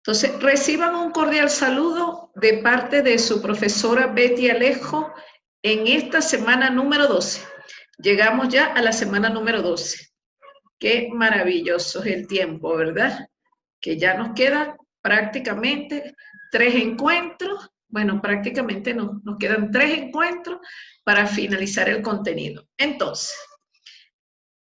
Entonces, reciban un cordial saludo de parte de su profesora Betty Alejo en esta semana número 12. Llegamos ya a la semana número 12. Qué maravilloso es el tiempo, ¿verdad? Que ya nos quedan prácticamente 3 encuentros. Bueno, prácticamente no, nos quedan 3 encuentros para finalizar el contenido. Entonces,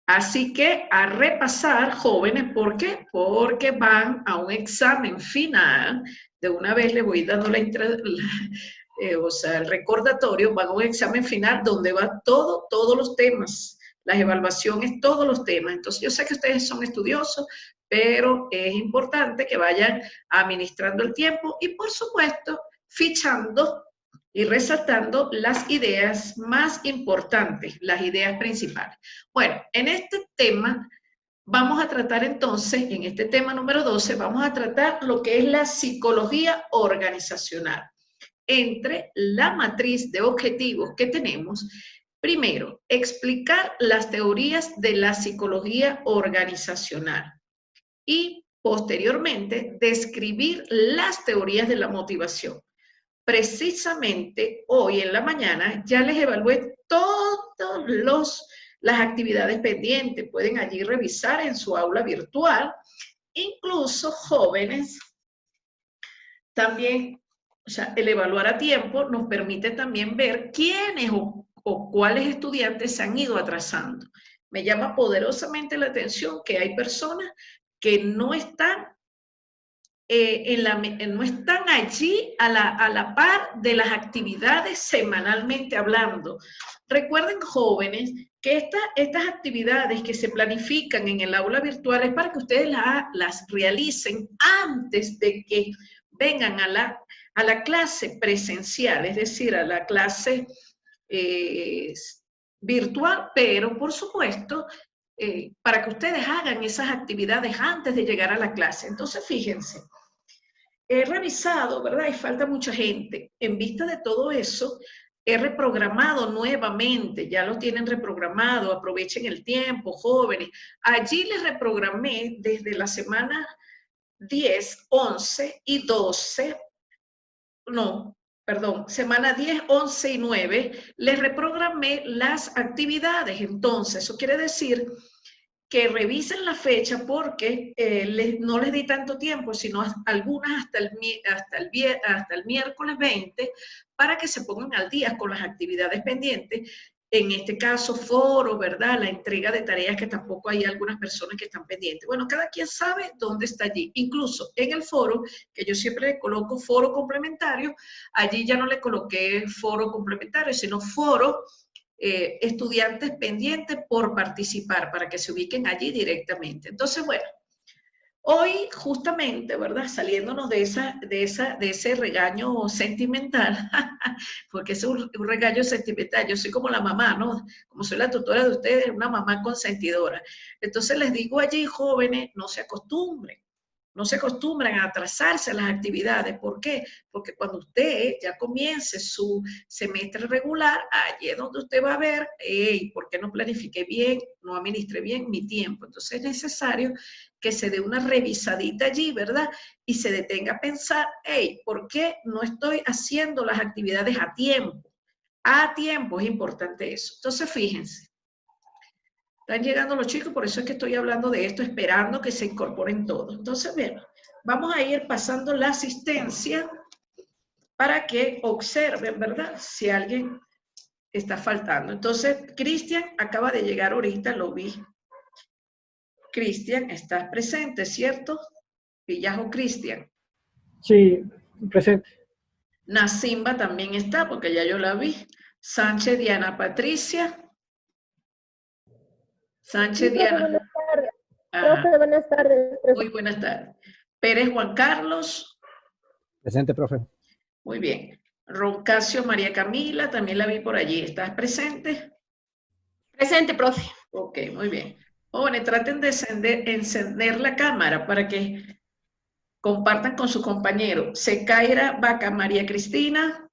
así que a repasar, jóvenes, ¿por qué? Porque van a un examen final. De una vez les voy dando el recordatorio, van a un examen final donde va todos los temas, las evaluaciones, todos los temas. Entonces, yo sé que ustedes son estudiosos, pero es importante que vayan administrando el tiempo y, por supuesto, fichando y resaltando las ideas más importantes, las ideas principales. Bueno, en este tema vamos a tratar entonces, en este tema número 12, vamos a tratar lo que es la psicología organizacional. Entre la matriz de objetivos que tenemos, primero, explicar las teorías de la psicología organizacional y posteriormente describir las teorías de la motivación. Precisamente hoy en la mañana ya les evalué todas las actividades pendientes. Pueden allí revisar en su aula virtual. Incluso jóvenes, también, o sea, el evaluar a tiempo nos permite también ver quiénes o cuáles estudiantes se han ido atrasando. Me llama poderosamente la atención que hay personas que no están no están allí a la par de las actividades semanalmente hablando. Recuerden, jóvenes, que estas actividades que se planifican en el aula virtual es para que ustedes las realicen antes de que vengan a la clase presencial, es decir, a la clase virtual, pero por supuesto, para que ustedes hagan esas actividades antes de llegar a la clase. Entonces, fíjense, he revisado, ¿verdad? Y falta mucha gente. En vista de todo eso, he reprogramado nuevamente, ya lo tienen reprogramado, aprovechen el tiempo, jóvenes. Allí les reprogramé desde la semana 10, 11 y 12, no, perdón, semana 10, 11 y 9, les reprogramé las actividades. Entonces, eso quiere decir que revisen la fecha porque no les di tanto tiempo, sino algunas hasta el miércoles 20, para que se pongan al día con las actividades pendientes. En este caso, foro, ¿verdad? La entrega de tareas que tampoco hay algunas personas que están pendientes. Bueno, cada quien sabe dónde está allí. Incluso en el foro, que yo siempre le coloco foro complementario, allí ya no le coloqué foro complementario, sino foro estudiantes pendientes por participar, para que se ubiquen allí directamente. Entonces, bueno, hoy justamente, ¿verdad? Saliéndonos de ese regaño sentimental, porque es un regaño sentimental. Yo soy como la mamá, ¿no? Como soy la tutora de ustedes, una mamá consentidora. Entonces les digo allí, jóvenes, no se acostumbren. No se acostumbran a atrasarse a las actividades. ¿Por qué? Porque cuando usted ya comience su semestre regular, allí es donde usted va a ver, hey, ¿por qué no planifiqué bien, no administré bien mi tiempo? Entonces es necesario que se dé una revisadita allí, ¿verdad? Y se detenga a pensar, hey, ¿por qué no estoy haciendo las actividades a tiempo? A tiempo es importante eso. Entonces, fíjense. Están llegando los chicos, por eso es que estoy hablando de esto, esperando que se incorporen todos. Entonces, bien, vamos a ir pasando la asistencia para que observen, ¿verdad? Si alguien está faltando. Entonces, Cristian acaba de llegar ahorita, lo vi. Cristian, estás presente, ¿cierto? Villajo Cristian. Sí, presente. Nacimba también está, porque ya yo la vi. Sánchez Diana Patricia. Sánchez Sí, Diana. Buenas tardes. Profe, buenas tardes. Muy buenas tardes. Pérez Juan Carlos. Presente, profe. Muy bien. Roncasio María Camila, también la vi por allí. ¿Estás presente? Presente, profe. Ok, muy bien. Jóvenes, traten de encender la cámara para que compartan con su compañero. Secaira Vaca María Cristina.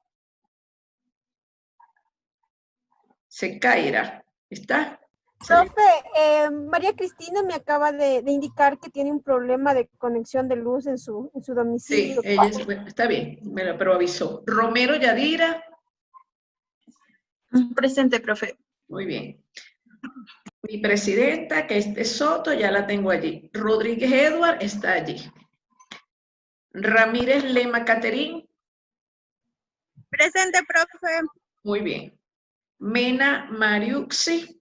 Secaira, ¿está? Profe, María Cristina me acaba de indicar que tiene un problema de conexión de luz en su Sí, domicilio. ella está bien, pero avisó. Romero Yadira. Presente, profe. Muy bien. Mi presidenta, que es de Soto, ya la tengo allí. Rodríguez Edward está allí. Ramírez Lema Caterín. Presente, profe. Muy bien. Mena Mariuxi.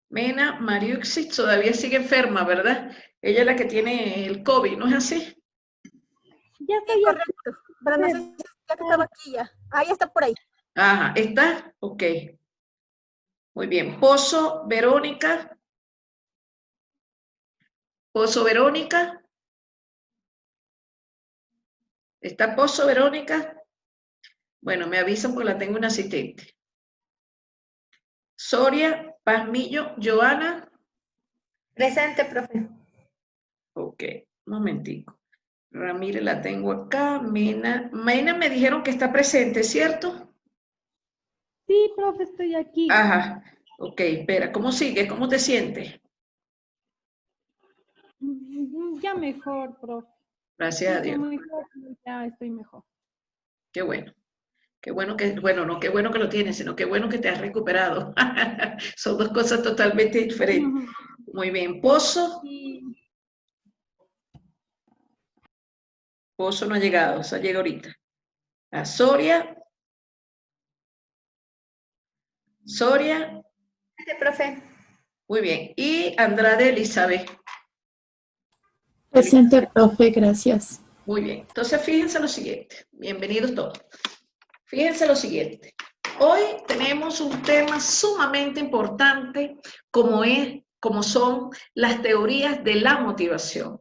Mena Mariuxi todavía sigue enferma, ¿verdad? Ella es la que tiene el COVID, ¿no es así? Ya está, ya. Correcto. Pero no sé si ya que estaba aquí ya. Ah, ya está por ahí. Ajá, ¿está? Ok. Muy bien. Pozo Verónica. Pozo Verónica. ¿Está Pozo Verónica? Bueno, me avisan porque la tengo un asistente. Soria Pazmillo Joana. Presente, profe. Ok, un momentico. Ramírez la tengo acá. Mena me dijeron que está presente, ¿cierto? Sí, profe, estoy aquí. Ajá. Ok, espera, ¿cómo sigue? ¿Cómo te sientes? Ya mejor, profe. Gracias a Dios. Ya estoy mejor. Qué bueno. Qué bueno que, bueno, no qué bueno que lo tienes, sino qué bueno que te has recuperado. Son dos cosas totalmente diferentes. Muy bien. Pozo. Pozo no ha llegado, o sea, llega ahorita. A Soria. Soria. Presente, profe. Muy bien. Y Andrade Elizabeth. Presente, profe, gracias. Muy bien. Entonces, fíjense lo siguiente. Bienvenidos todos. Fíjense lo siguiente. Hoy tenemos un tema sumamente importante como son las teorías de la motivación.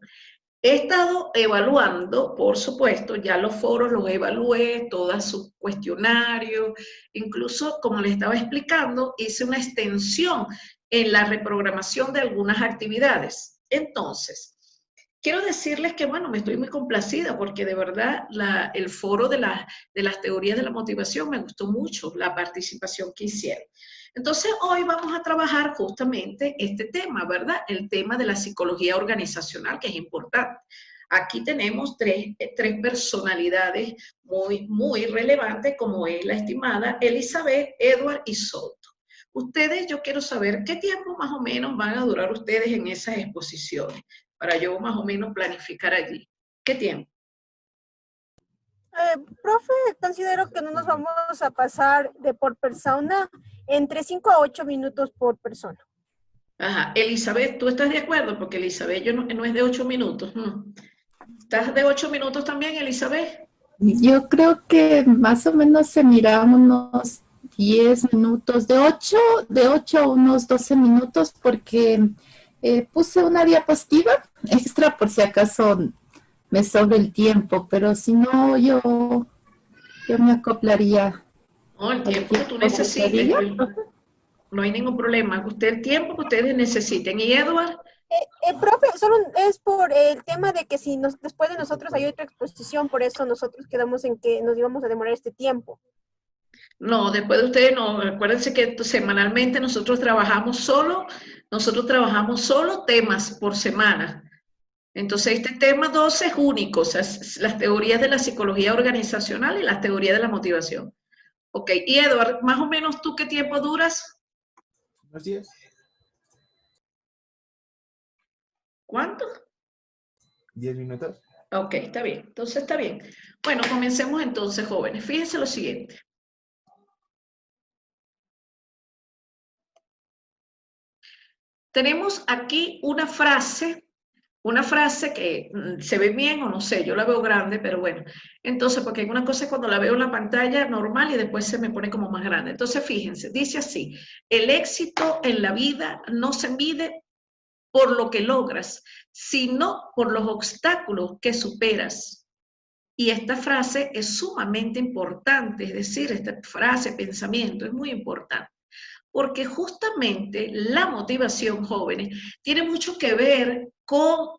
He estado evaluando, por supuesto, ya los foros los evalué, todos sus cuestionarios, incluso, como les estaba explicando, hice una extensión en la reprogramación de algunas actividades. Entonces, quiero decirles que, bueno, me estoy muy complacida porque de verdad el foro de las teorías de la motivación me gustó mucho, la participación que hicieron. Entonces, hoy vamos a trabajar justamente este tema, ¿verdad? El tema de la psicología organizacional, que es importante. Aquí tenemos tres personalidades muy relevantes, como es la estimada Elizabeth, Edward y Soto. Ustedes, yo quiero saber qué tiempo más o menos van a durar ustedes en esas exposiciones, para yo más o menos planificar allí. ¿Qué tiempo? Profe, considero que no nos vamos a pasar de por persona entre 5 a 8 minutos por persona. Ajá. Elizabeth, ¿tú estás de acuerdo? Porque Elizabeth no es de 8 minutos. ¿Estás de 8 minutos también, Elizabeth? Yo creo que más o menos se mira unos 10 minutos, de 8 a unos 12 minutos, porque puse una diapositiva extra por si acaso me sobra el tiempo, pero si no, yo me acoplaría. No, el tiempo que tú necesites. No hay ningún problema. El tiempo que ustedes necesiten. ¿Y Edward? Profe, solo es por el tema de que si después de nosotros hay otra exposición, por eso nosotros quedamos en que nos íbamos a demorar este tiempo. No, después de ustedes no. Acuérdense que semanalmente nosotros trabajamos solo temas por semana. Entonces, este tema 12 es único, o sea, las teorías de la psicología organizacional y las teorías de la motivación. Ok, y Edward, más o menos, ¿tú qué tiempo duras? Unos 10. ¿Cuánto? 10 minutos. Ok, está bien. Entonces, está bien. Bueno, comencemos entonces, jóvenes. Fíjense lo siguiente. Tenemos aquí una frase que se ve bien o no sé, yo la veo grande, pero bueno. Entonces, porque una cosa es cuando la veo en la pantalla normal y después se me pone como más grande. Entonces, fíjense, dice así: el éxito en la vida no se mide por lo que logras, sino por los obstáculos que superas. Y esta frase es sumamente importante, es decir, esta frase, pensamiento, es muy importante. Porque justamente la motivación, jóvenes, tiene mucho que ver con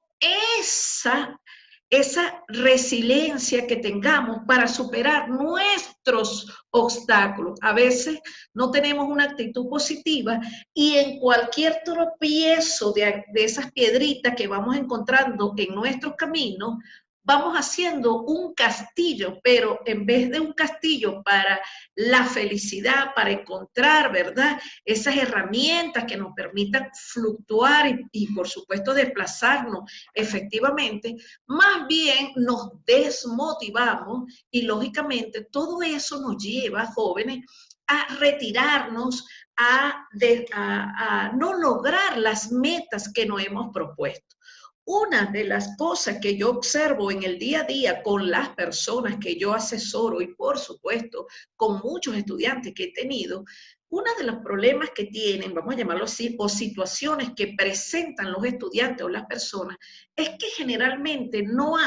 esa resiliencia que tengamos para superar nuestros obstáculos. A veces no tenemos una actitud positiva y en cualquier tropiezo de esas piedritas que vamos encontrando en nuestros caminos, vamos haciendo un castillo, pero en vez de un castillo para la felicidad, para encontrar, ¿verdad?, esas herramientas que nos permitan fluctuar y por supuesto desplazarnos efectivamente, más bien nos desmotivamos y lógicamente todo eso nos lleva, jóvenes, a retirarnos, a no lograr las metas que nos hemos propuesto. Una de las cosas que yo observo en el día a día con las personas que yo asesoro y por supuesto con muchos estudiantes que he tenido, uno de los problemas que tienen, vamos a llamarlo así, o situaciones que presentan los estudiantes o las personas, es que generalmente no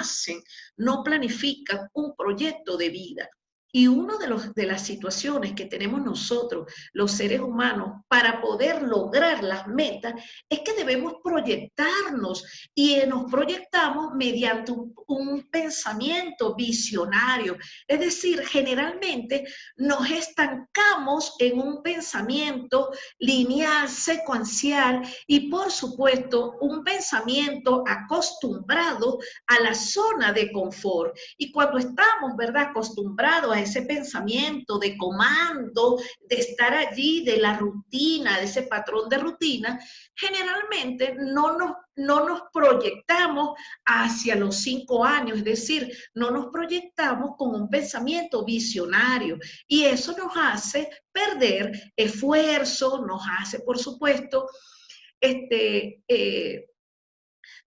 planifican un proyecto de vida. Y una de las situaciones que tenemos nosotros, los seres humanos, para poder lograr las metas, es que debemos proyectarnos y nos proyectamos mediante un pensamiento visionario. Es decir, generalmente nos estancamos en un pensamiento lineal, secuencial y, por supuesto, un pensamiento acostumbrado a la zona de confort. Y cuando estamos, ¿verdad?, acostumbrados a ese pensamiento de comando, de estar allí, de la rutina, de ese patrón de rutina, generalmente no nos proyectamos hacia los 5 años, es decir, no nos proyectamos con un pensamiento visionario y eso nos hace perder esfuerzo, nos hace, por supuesto,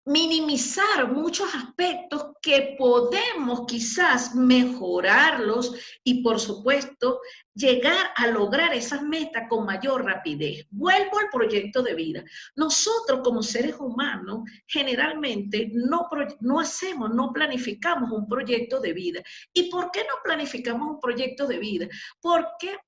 minimizar muchos aspectos que podemos quizás mejorarlos y, por supuesto, llegar a lograr esas metas con mayor rapidez. Vuelvo al proyecto de vida. Nosotros como seres humanos generalmente no planificamos un proyecto de vida. ¿Y por qué no planificamos un proyecto de vida? Porque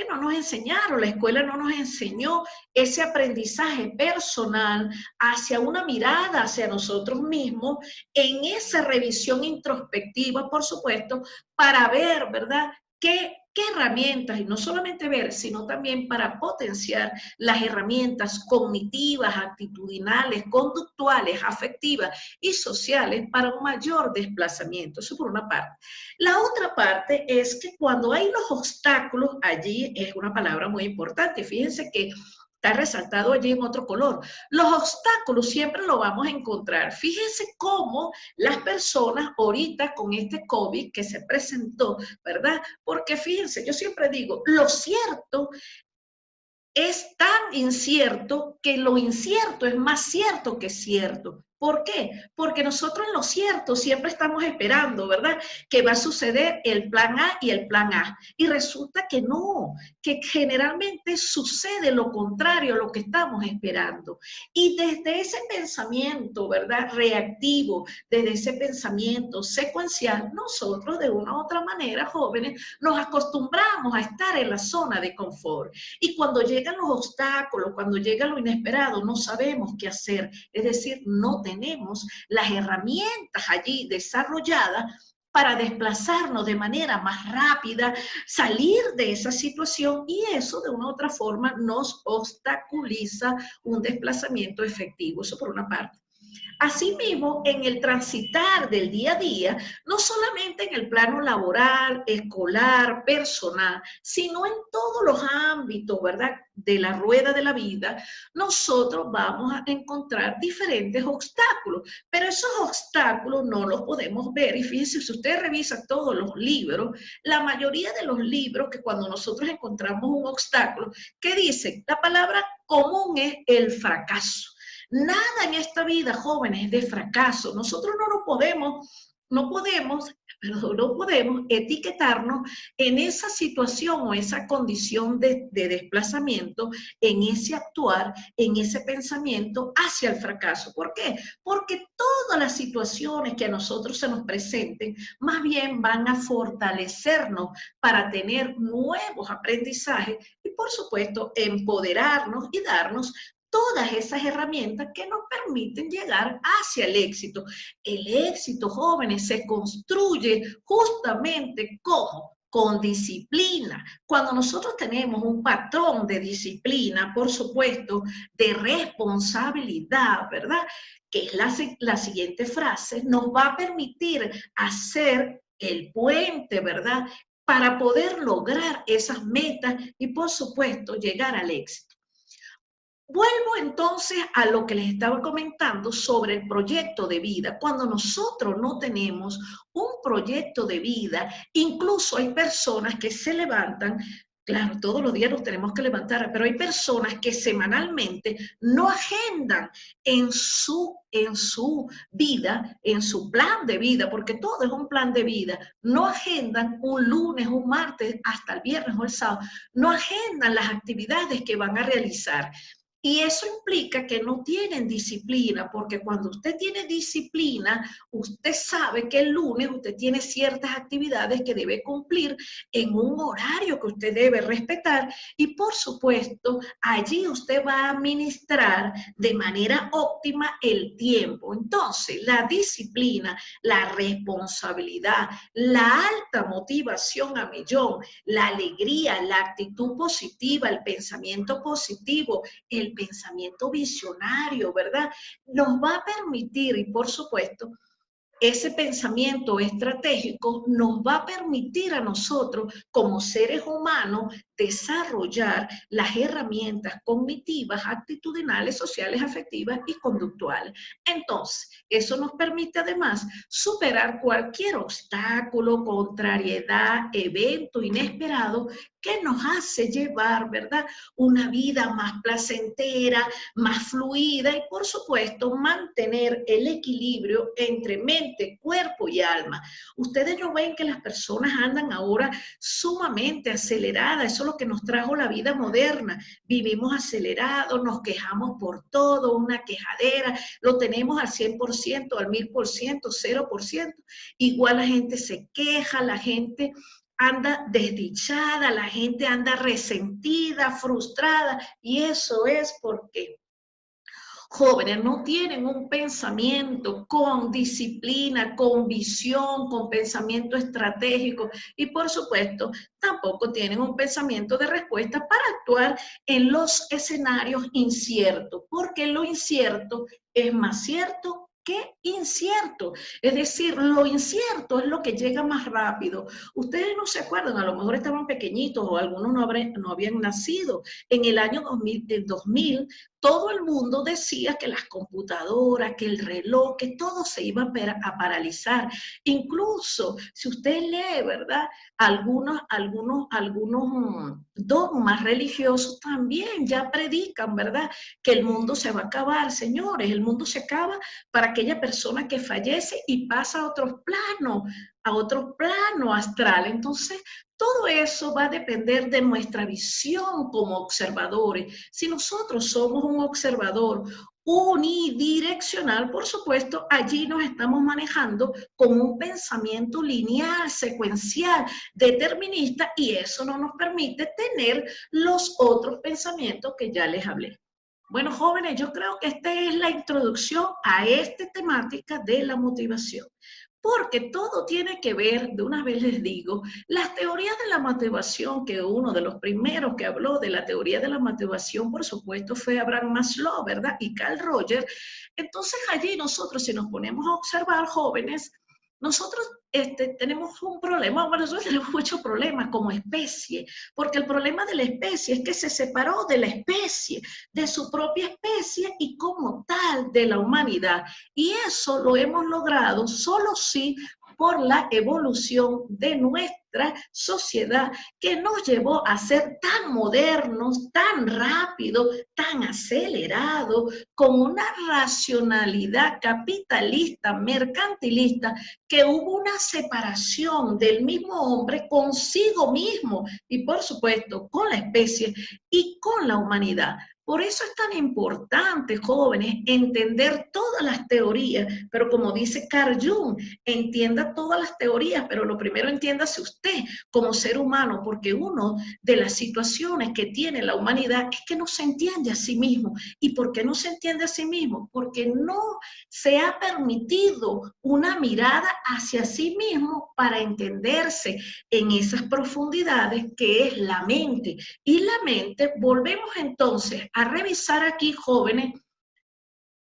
no nos enseñaron, la escuela no nos enseñó ese aprendizaje personal hacia una mirada hacia nosotros mismos, en esa revisión introspectiva, por supuesto, para ver, ¿verdad?, qué herramientas, y no solamente ver, sino también para potenciar las herramientas cognitivas, actitudinales, conductuales, afectivas y sociales para un mayor desplazamiento. Eso por una parte. La otra parte es que cuando hay los obstáculos, allí es una palabra muy importante. Fíjense que está resaltado allí en otro color. Los obstáculos siempre lo vamos a encontrar. Fíjense cómo las personas ahorita con este COVID que se presentó, ¿verdad? Porque fíjense, yo siempre digo, lo cierto es tan incierto que lo incierto es más cierto que cierto. ¿Por qué? Porque nosotros en lo cierto siempre estamos esperando, ¿verdad?, que va a suceder el plan A y el plan A. Y resulta que no, que generalmente sucede lo contrario a lo que estamos esperando. Y desde ese pensamiento, ¿verdad?, reactivo, desde ese pensamiento secuencial, nosotros de una u otra manera, jóvenes, nos acostumbramos a estar en la zona de confort. Y cuando llegan los obstáculos, cuando llega lo inesperado, no sabemos qué hacer. Es decir, no tenemos las herramientas allí desarrolladas para desplazarnos de manera más rápida, salir de esa situación y eso de una u otra forma nos obstaculiza un desplazamiento efectivo. Eso por una parte. Asimismo, en el transitar del día a día, no solamente en el plano laboral, escolar, personal, sino en todos los ámbitos, ¿verdad?, de la rueda de la vida, nosotros vamos a encontrar diferentes obstáculos, pero esos obstáculos no los podemos ver. Y fíjense, si usted revisa todos los libros, la mayoría de los libros que cuando nosotros encontramos un obstáculo, ¿qué dicen? La palabra común es el fracaso. Nada en esta vida, jóvenes, es de fracaso. Nosotros no podemos etiquetarnos en esa situación o esa condición de desplazamiento, en ese actuar, en ese pensamiento hacia el fracaso. ¿Por qué? Porque todas las situaciones que a nosotros se nos presenten, más bien van a fortalecernos para tener nuevos aprendizajes y, por supuesto, empoderarnos y darnos todas esas herramientas que nos permiten llegar hacia el éxito. El éxito, jóvenes, se construye justamente ¿cómo? Con disciplina. Cuando nosotros tenemos un patrón de disciplina, por supuesto, de responsabilidad, ¿verdad? Que es la siguiente frase, nos va a permitir hacer el puente, ¿verdad? Para poder lograr esas metas y, por supuesto, llegar al éxito. Vuelvo entonces a lo que les estaba comentando sobre el proyecto de vida. Cuando nosotros no tenemos un proyecto de vida, incluso hay personas que se levantan, claro, todos los días nos tenemos que levantar, pero hay personas que semanalmente no agendan en su vida, en su plan de vida, porque todo es un plan de vida, no agendan un lunes, un martes, hasta el viernes o el sábado, no agendan las actividades que van a realizar. Y eso implica que no tienen disciplina, porque cuando usted tiene disciplina, usted sabe que el lunes usted tiene ciertas actividades que debe cumplir en un horario que usted debe respetar y, por supuesto, allí usted va a administrar de manera óptima el tiempo. Entonces, la disciplina, la responsabilidad, la alta motivación a millón, la alegría, la actitud positiva, el pensamiento positivo, el pensamiento visionario, ¿verdad? Nos va a permitir, y por supuesto, ese pensamiento estratégico nos va a permitir a nosotros, como seres humanos, desarrollar las herramientas cognitivas, actitudinales, sociales, afectivas y conductuales. Entonces, eso nos permite además superar cualquier obstáculo, contrariedad, evento inesperado que nos hace llevar, ¿verdad?, una vida más placentera, más fluida y, por supuesto, mantener el equilibrio entre mente, cuerpo y alma. Ustedes no ven que las personas andan ahora sumamente aceleradas. Eso es lo que nos trajo la vida moderna. Vivimos acelerados, nos quejamos por todo, una quejadera, lo tenemos al 100%, al 1000%, 0%. Igual la gente se queja, la gente anda desdichada, la gente anda resentida, frustrada, y eso es porque jóvenes no tienen un pensamiento con disciplina, con visión, con pensamiento estratégico y, por supuesto, tampoco tienen un pensamiento de respuesta para actuar en los escenarios inciertos, porque lo incierto es más cierto que incierto. Es decir, lo incierto es lo que llega más rápido. Ustedes no se acuerdan, a lo mejor estaban pequeñitos o algunos no habían nacido. En el año 2000, todo el mundo decía que las computadoras, que el reloj, que todo se iba a paralizar. Incluso, si usted lee, ¿verdad?, algunos dogmas religiosos también ya predican, ¿verdad?, que el mundo se va a acabar. Señores, el mundo se acaba para aquella persona que fallece y pasa a otro plano astral. Entonces, todo eso va a depender de nuestra visión como observadores. Si nosotros somos un observador unidireccional, por supuesto, allí nos estamos manejando con un pensamiento lineal, secuencial, determinista, y eso no nos permite tener los otros pensamientos que ya les hablé. Bueno, jóvenes, yo creo que esta es la introducción a esta temática de la motivación. Porque todo tiene que ver, de una vez les digo, las teorías de la motivación, que uno de los primeros que habló de la teoría de la motivación, por supuesto, fue Abraham Maslow, ¿verdad? Y Carl Rogers. Entonces allí nosotros, si nos ponemos a observar, jóvenes, nosotros tenemos un problema, bueno, nosotros tenemos muchos problemas como especie, porque el problema de la especie es que se separó de la especie, de su propia especie y como tal de la humanidad. Y eso lo hemos logrado solo sí por la evolución de nuestra sociedad, que nos llevó a ser tan modernos, tan rápido, tan acelerado, con una racionalidad capitalista, mercantilista, que hubo una separación del mismo hombre consigo mismo y, por supuesto, con la especie y con la humanidad. Por eso es tan importante, jóvenes, entender todas las teorías, pero como dice Carl Jung, entienda todas las teorías, pero lo primero entiéndase usted como ser humano, porque una de las situaciones que tiene la humanidad es que no se entiende a sí mismo. ¿Y por qué no se entiende a sí mismo? Porque no se ha permitido una mirada hacia sí mismo para entenderse en esas profundidades que es la mente. Y la mente, volvemos entonces a revisar aquí, jóvenes.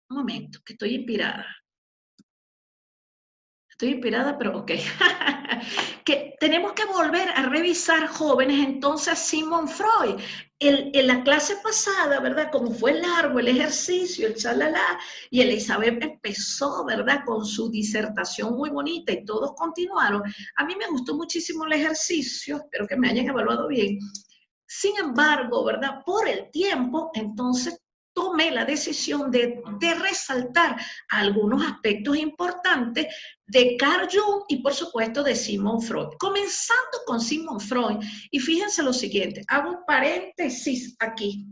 Un momento, que estoy inspirada. Estoy inspirada, pero ok. Que tenemos que volver a revisar, jóvenes, entonces Sigmund Freud. En la clase pasada, ¿verdad? Como fue largo el ejercicio, el chalala, y Elizabeth empezó, ¿verdad? Con su disertación muy bonita y todos continuaron. A mí me gustó muchísimo el ejercicio, espero que me hayan evaluado bien. Sin embargo, ¿verdad? Por el tiempo, entonces tomé la decisión de resaltar algunos aspectos importantes de Carl Jung y por supuesto de Sigmund Freud. Comenzando con Sigmund Freud, y fíjense lo siguiente, hago un paréntesis aquí.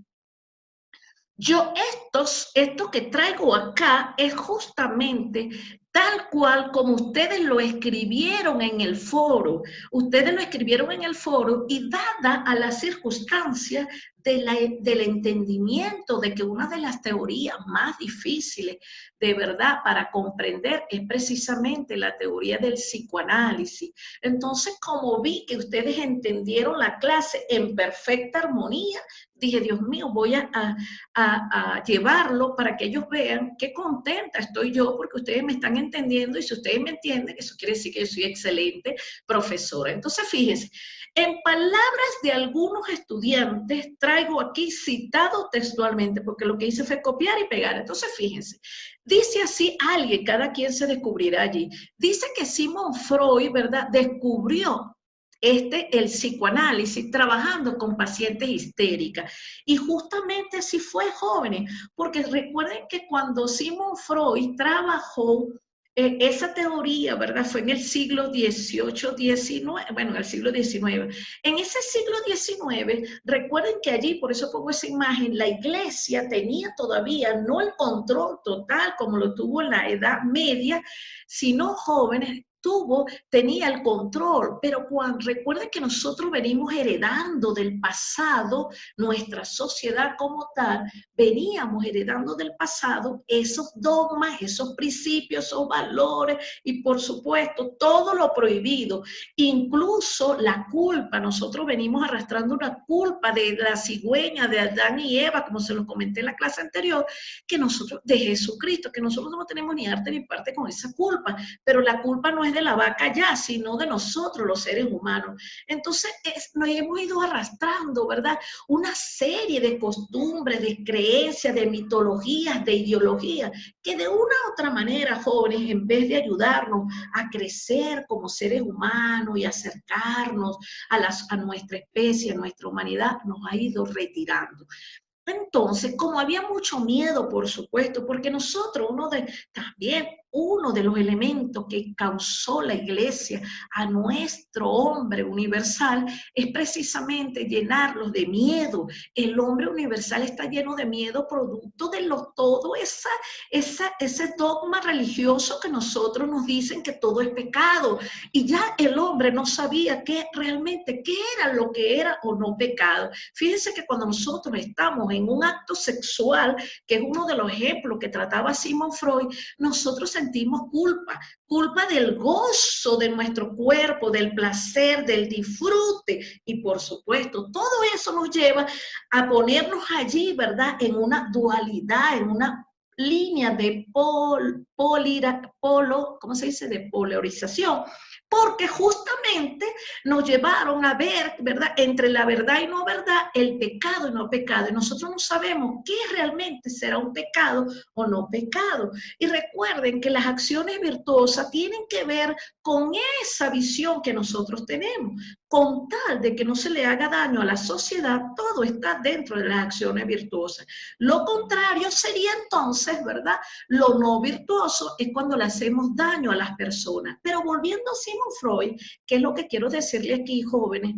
Esto que traigo acá es justamente tal cual como ustedes lo escribieron en el foro. Ustedes lo escribieron en el foro y dada a las circunstancias del entendimiento de que una de las teorías más difíciles de verdad para comprender es precisamente la teoría del psicoanálisis. Entonces, como vi que ustedes entendieron la clase en perfecta armonía, dije, Dios mío, voy a llevarlo para que ellos vean qué contenta estoy yo porque ustedes me están entendiendo y si ustedes me entienden, eso quiere decir que yo soy excelente profesora. Entonces, fíjense, en palabras de algunos estudiantes, traigo aquí citado textualmente, porque lo que hice fue copiar y pegar. Entonces, fíjense, dice así alguien, cada quien se descubrirá allí. Dice que Sigmund Freud, ¿verdad?, descubrió el psicoanálisis trabajando con pacientes histéricas. Y justamente así fue, jóvenes, porque recuerden que cuando Sigmund Freud trabajó esa teoría, ¿verdad? Fue en el siglo XVIII, XIX, bueno, en el siglo XIX. En ese siglo XIX, recuerden que allí, por eso pongo esa imagen, la iglesia tenía todavía no el control total como lo tuvo en la Edad Media, sino, jóvenes, tenía el control, pero recuerden que nosotros venimos heredando del pasado, nuestra sociedad como tal, veníamos heredando del pasado esos dogmas, esos principios, esos valores y por supuesto todo lo prohibido, incluso la culpa. Nosotros venimos arrastrando una culpa de la cigüeña, de Adán y Eva, como se lo comenté en la clase anterior, de Jesucristo, que nosotros no tenemos ni arte ni parte con esa culpa, pero la culpa no es de la vaca ya, sino de nosotros los seres humanos. Entonces nos hemos ido arrastrando, ¿verdad? Una serie de costumbres, de creencias, de mitologías, de ideologías, que de una u otra manera, jóvenes, en vez de ayudarnos a crecer como seres humanos y acercarnos a nuestra especie, a nuestra humanidad, nos ha ido retirando. Entonces, como había mucho miedo, por supuesto, porque nosotros, también uno de los elementos que causó la iglesia a nuestro hombre universal es precisamente llenarlos de miedo. El hombre universal está lleno de miedo producto de todo ese dogma religioso que nosotros nos dicen que todo es pecado. Y ya el hombre no sabía qué era lo que era o no pecado. Fíjense que cuando nosotros estamos en un acto sexual, que es uno de los ejemplos que trataba Sigmund Freud, nosotros sentimos culpa del gozo de nuestro cuerpo, del placer, del disfrute, y por supuesto, todo eso nos lleva a ponernos allí, ¿verdad?, en una dualidad, en una línea de ¿cómo se dice?, de polarización, porque justamente nos llevaron a ver, ¿verdad?, entre la verdad y no verdad, el pecado y no pecado, y nosotros no sabemos qué realmente será un pecado o no pecado. Y recuerden que las acciones virtuosas tienen que ver con esa visión que nosotros tenemos. con tal de que no se le haga daño a la sociedad, todo está dentro de las acciones virtuosas. Lo contrario sería entonces, ¿verdad? Lo no virtuoso es cuando le hacemos daño a las personas. Pero volviendo a Sigmund Freud, que es lo que quiero decirle aquí, jóvenes,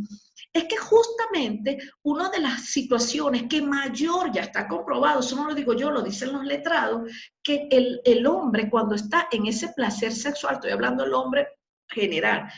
es que justamente una de las situaciones que mayor, ya está comprobado, eso no lo digo yo, lo dicen los letrados, que el hombre cuando está en ese placer sexual, estoy hablando del hombre general,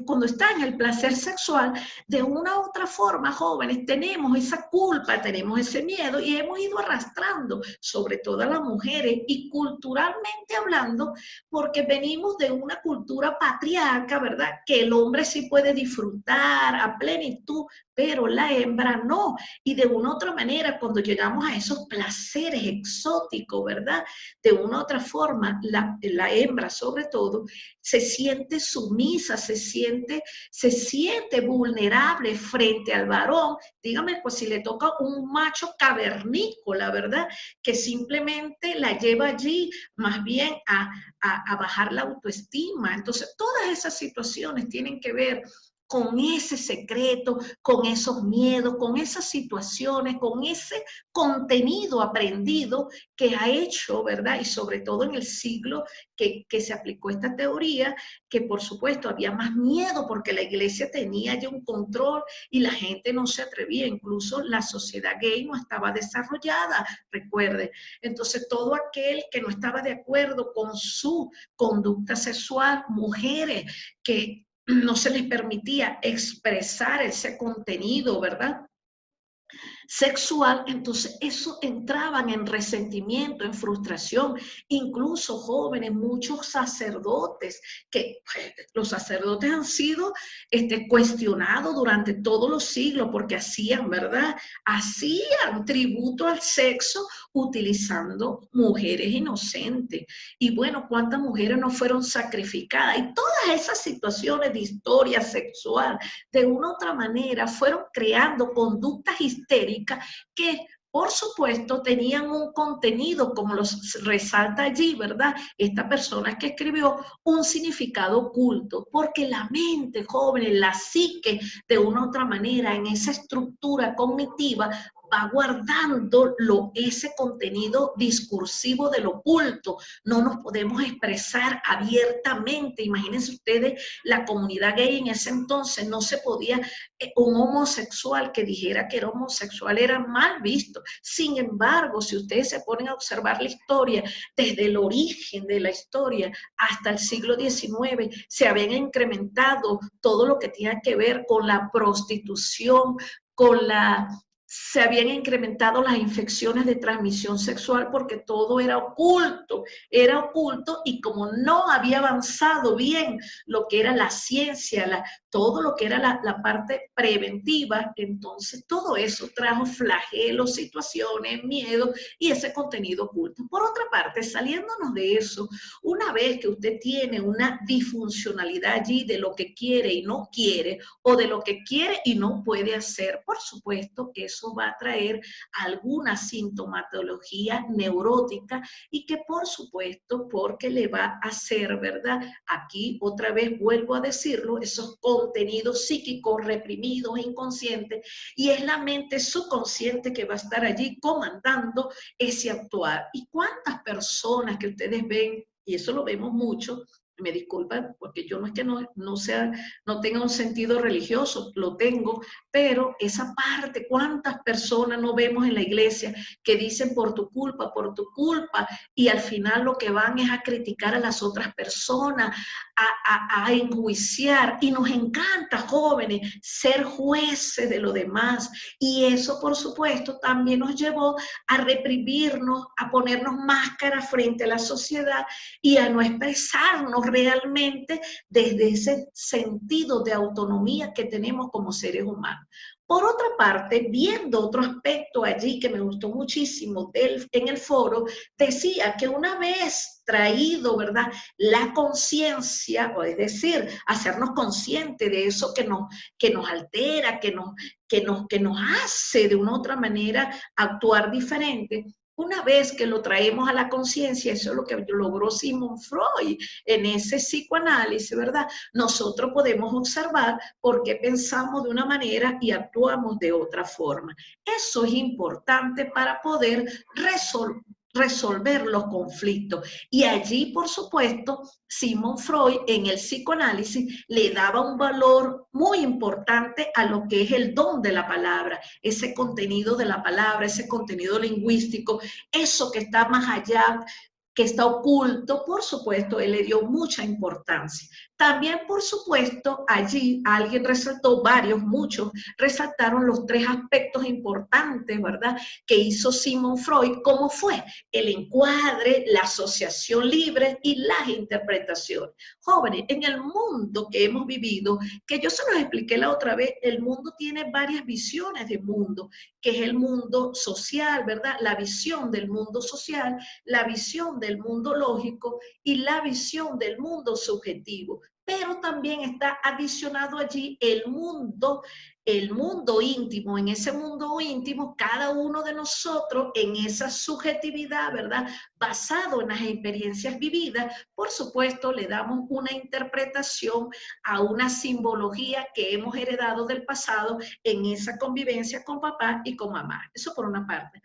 cuando está en el placer sexual, de una u otra forma, jóvenes, tenemos esa culpa, tenemos ese miedo y hemos ido arrastrando, sobre todo a las mujeres, y culturalmente hablando, porque venimos de una cultura patriarca, ¿verdad? Que el hombre sí puede disfrutar a plenitud, pero la hembra no. Y de una u otra manera, cuando llegamos a esos placeres exóticos, ¿verdad? De una u otra forma, la hembra sobre todo, se siente sumisa, se siente vulnerable frente al varón. Dígame, pues si le toca un macho cavernícola, ¿verdad? Que simplemente la lleva allí más bien a bajar la autoestima. Entonces, todas esas situaciones tienen que ver con ese secreto, con esos miedos, con esas situaciones, con ese contenido aprendido que ha hecho, ¿verdad? Y sobre todo en el siglo que se aplicó esta teoría, que por supuesto había más miedo porque la iglesia tenía ya un control y la gente no se atrevía, incluso la sociedad gay no estaba desarrollada, recuerde. Entonces todo aquel que no estaba de acuerdo con su conducta sexual, mujeres que no se les permitía expresar ese contenido, ¿verdad? Sexual, entonces eso entraban en resentimiento, en frustración, incluso jóvenes, muchos sacerdotes, que los sacerdotes han sido cuestionados durante todos los siglos porque hacían, ¿verdad? Hacían tributo al sexo utilizando mujeres inocentes. Y bueno, ¿cuántas mujeres no fueron sacrificadas? Y todas esas situaciones de historia sexual, de una u otra manera, fueron creando conductas histéricas que por supuesto tenían un contenido, como los resalta allí, ¿verdad? Esta persona que escribió un significado oculto, porque la mente joven, la psique, de una u otra manera, en esa estructura cognitiva, va guardando ese contenido discursivo del oculto. No nos podemos expresar abiertamente. Imagínense ustedes, la comunidad gay en ese entonces no se podía, un homosexual que dijera que era homosexual era mal visto. Sin embargo, si ustedes se ponen a observar la historia, desde el origen de la historia hasta el siglo XIX, se habían incrementado todo lo que tiene que ver con la prostitución, se habían incrementado las infecciones de transmisión sexual porque todo era oculto y como no había avanzado bien lo que era la ciencia, todo lo que era la parte preventiva, entonces todo eso trajo flagelos, situaciones, miedo y ese contenido oculto. Por otra parte, saliéndonos de eso, una vez que usted tiene una disfuncionalidad allí de lo que quiere y no quiere, o de lo que quiere y no puede hacer, por supuesto que eso va a traer alguna sintomatología neurótica y que por supuesto porque le va a hacer, ¿verdad? Aquí otra vez vuelvo a decirlo, esos contenidos psíquicos reprimidos e inconscientes, y es la mente subconsciente que va a estar allí comandando ese actuar. ¿Y cuántas personas que ustedes ven, y eso lo vemos mucho, me disculpan porque yo no es que no tenga un sentido religioso, lo tengo, pero esa parte, ¿cuántas personas no vemos en la iglesia que dicen por tu culpa, y al final lo que van es a criticar a las otras personas, a enjuiciar, y nos encanta, jóvenes, ser jueces de lo demás, y eso por supuesto también nos llevó a reprimirnos, a ponernos máscaras frente a la sociedad y a no expresarnos realmente desde ese sentido de autonomía que tenemos como seres humanos. Por otra parte, viendo otro aspecto allí que me gustó muchísimo en el foro, decía que una vez traído, ¿verdad?, la conciencia, o es decir, hacernos conscientes de eso que nos altera, que nos hace de una u otra manera actuar diferente, Una vez que lo traemos a la conciencia, eso es lo que logró Sigmund Freud en ese psicoanálisis, ¿verdad? Nosotros podemos observar por qué pensamos de una manera y actuamos de otra forma. Eso es importante para poder resolver los conflictos. Y allí, por supuesto, Sigmund Freud en el psicoanálisis le daba un valor muy importante a lo que es el don de la palabra, ese contenido de la palabra, ese contenido lingüístico, eso que está más allá, que está oculto, por supuesto, él le dio mucha importancia. También, por supuesto, allí alguien resaltó, muchos, resaltaron los 3 aspectos importantes, ¿verdad?, que hizo Sigmund Freud, como fue el encuadre, la asociación libre y las interpretaciones. Jóvenes, en el mundo que hemos vivido, que yo se los expliqué la otra vez, el mundo tiene varias visiones de mundo, que es el mundo social, ¿verdad?, la visión del mundo social, la visión del mundo lógico y la visión del mundo subjetivo. Pero también está adicionado allí el mundo íntimo. En ese mundo íntimo, cada uno de nosotros, en esa subjetividad, ¿verdad?, basado en las experiencias vividas, por supuesto, le damos una interpretación a una simbología que hemos heredado del pasado en esa convivencia con papá y con mamá. Eso por una parte.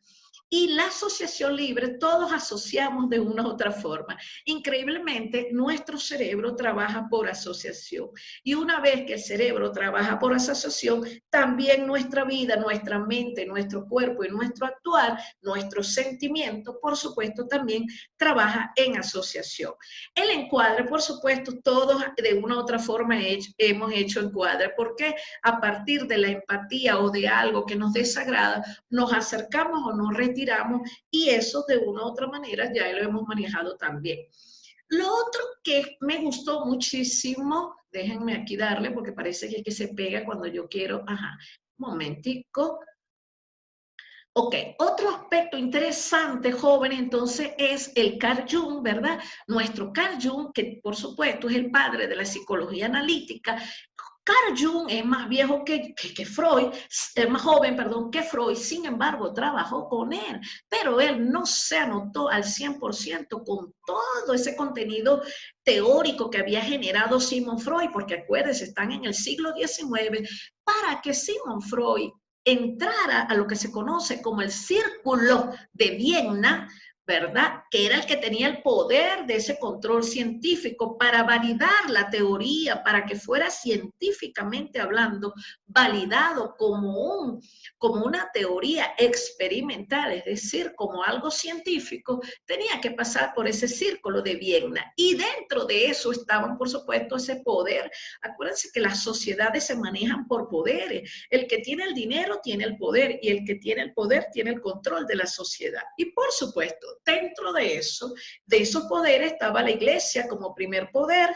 Y la asociación libre, todos asociamos de una u otra forma. Increíblemente, nuestro cerebro trabaja por asociación. Y una vez que el cerebro trabaja por asociación, también nuestra vida, nuestra mente, nuestro cuerpo y nuestro actuar, nuestros sentimientos, por supuesto, también trabaja en asociación. El encuadre, por supuesto, todos de una u otra forma hemos hecho encuadre, porque a partir de la empatía o de algo que nos desagrada, nos acercamos o nos retiramos, y eso de una u otra manera ya lo hemos manejado también. Lo otro que me gustó muchísimo, déjenme aquí darle porque parece que se pega cuando yo quiero, un momentico. Ok, otro aspecto interesante, jóvenes, entonces es el Carl Jung, ¿verdad? Nuestro Carl Jung, que por supuesto es el padre de la psicología analítica. Carl Jung es más viejo que Freud, es más joven, perdón, que Freud, sin embargo, trabajó con él, pero él no se anotó al 100% con todo ese contenido teórico que había generado Sigmund Freud, porque acuérdense, están en el siglo XIX, para que Sigmund Freud entrara a lo que se conoce como el Círculo de Viena, ¿verdad?, que era el que tenía el poder de ese control científico para validar la teoría, para que fuera científicamente hablando validado como una teoría experimental, es decir, como algo científico, tenía que pasar por ese Círculo de Viena. Y dentro de eso estaban, por supuesto, ese poder. Acuérdense que las sociedades se manejan por poderes. El que tiene el dinero tiene el poder, y el que tiene el poder tiene el control de la sociedad. Y por supuesto, dentro de eso, de esos poderes, estaba la iglesia como primer poder.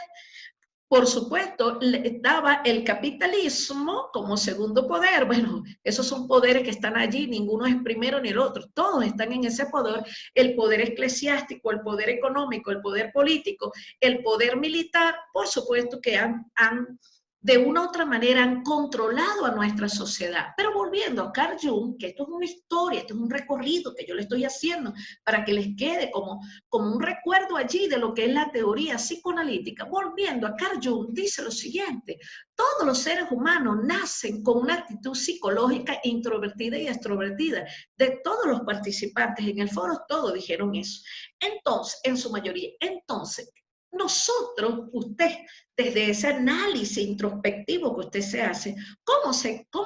Por supuesto, estaba el capitalismo como segundo poder. Bueno, esos son poderes que están allí, ninguno es primero ni el otro, todos están en ese poder. El poder eclesiástico, el poder económico, el poder político, el poder militar, por supuesto que han de una u otra manera han controlado a nuestra sociedad. Pero volviendo a Carl Jung, que esto es una historia, esto es un recorrido que yo le estoy haciendo para que les quede como un recuerdo allí de lo que es la teoría psicoanalítica. Volviendo a Carl Jung, dice lo siguiente: todos los seres humanos nacen con una actitud psicológica introvertida y extrovertida. De todos los participantes en el foro, todos dijeron eso. Entonces, en su mayoría, nosotros, usted, desde ese análisis introspectivo que usted se hace, ¿cómo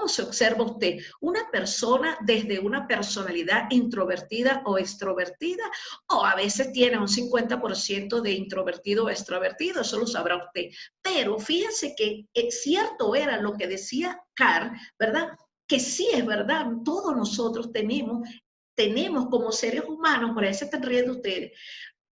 se observa usted? ¿Una persona desde una personalidad introvertida o extrovertida? O a veces tiene un 50% de introvertido o extrovertido, eso lo sabrá usted. Pero fíjense que cierto era lo que decía Carl, ¿verdad? Que sí es verdad, todos nosotros tenemos como seres humanos, por ahí se están riendo ustedes,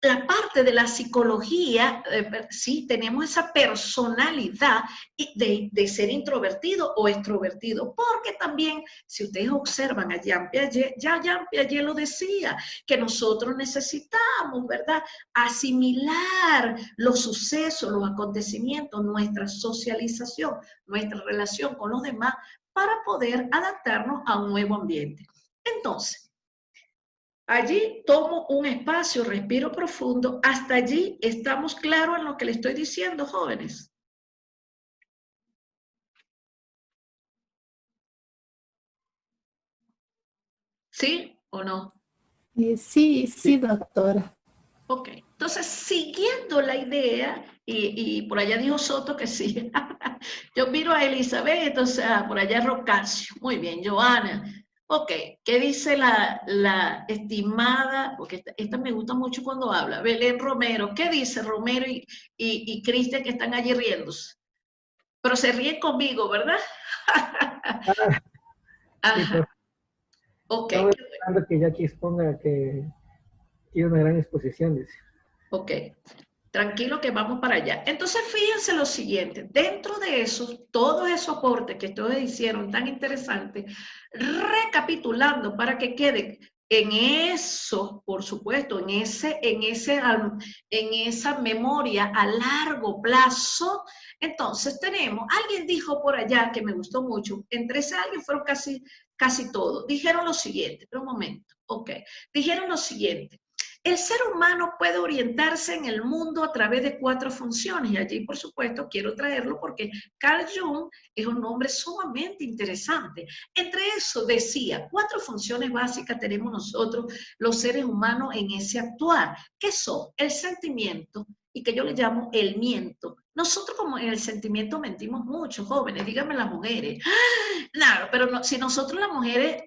la parte de la psicología, sí, tenemos esa personalidad de ser introvertido o extrovertido, porque también, si ustedes observan a Jean Piaget, ya Jean Piaget lo decía, que nosotros necesitamos, ¿verdad?, asimilar los sucesos, los acontecimientos, nuestra socialización, nuestra relación con los demás, para poder adaptarnos a un nuevo ambiente. Entonces, Allí tomo un espacio, respiro profundo. Hasta allí estamos claros en lo que le estoy diciendo, jóvenes. ¿Sí o no? Sí, doctora. Ok, entonces siguiendo la idea, y por allá dijo Soto que sí, yo miro a Elizabeth, o sea, por allá Rocasio, muy bien, Joana, ok, ¿qué dice la estimada, porque esta me gusta mucho cuando habla, Belén Romero, ¿qué dice Romero y Cristian que están allí riéndose? Pero se ríen conmigo, ¿verdad? Sí, Ajá, ok, estaba esperando que Jackie exponga que tiene una gran exposición, dice. ok. Tranquilo que vamos para allá. Entonces, fíjense lo siguiente, dentro de eso, todos esos aportes que ustedes hicieron tan interesantes, recapitulando para que quede en eso, por supuesto, en esa memoria a largo plazo. Entonces tenemos, alguien dijo por allá que me gustó mucho, entre ese alguien fueron casi todos, dijeron lo siguiente, pero un momento, ok, dijeron lo siguiente. El ser humano puede orientarse en el mundo a través de 4 funciones, y allí, por supuesto, quiero traerlo porque Carl Jung es un hombre sumamente interesante. Entre eso decía, 4 funciones básicas tenemos nosotros, los seres humanos, en ese actuar, que son el sentimiento, y que yo le llamo el miento. Nosotros como en el sentimiento mentimos mucho, jóvenes, díganme las mujeres. Claro, pero no, si nosotros las mujeres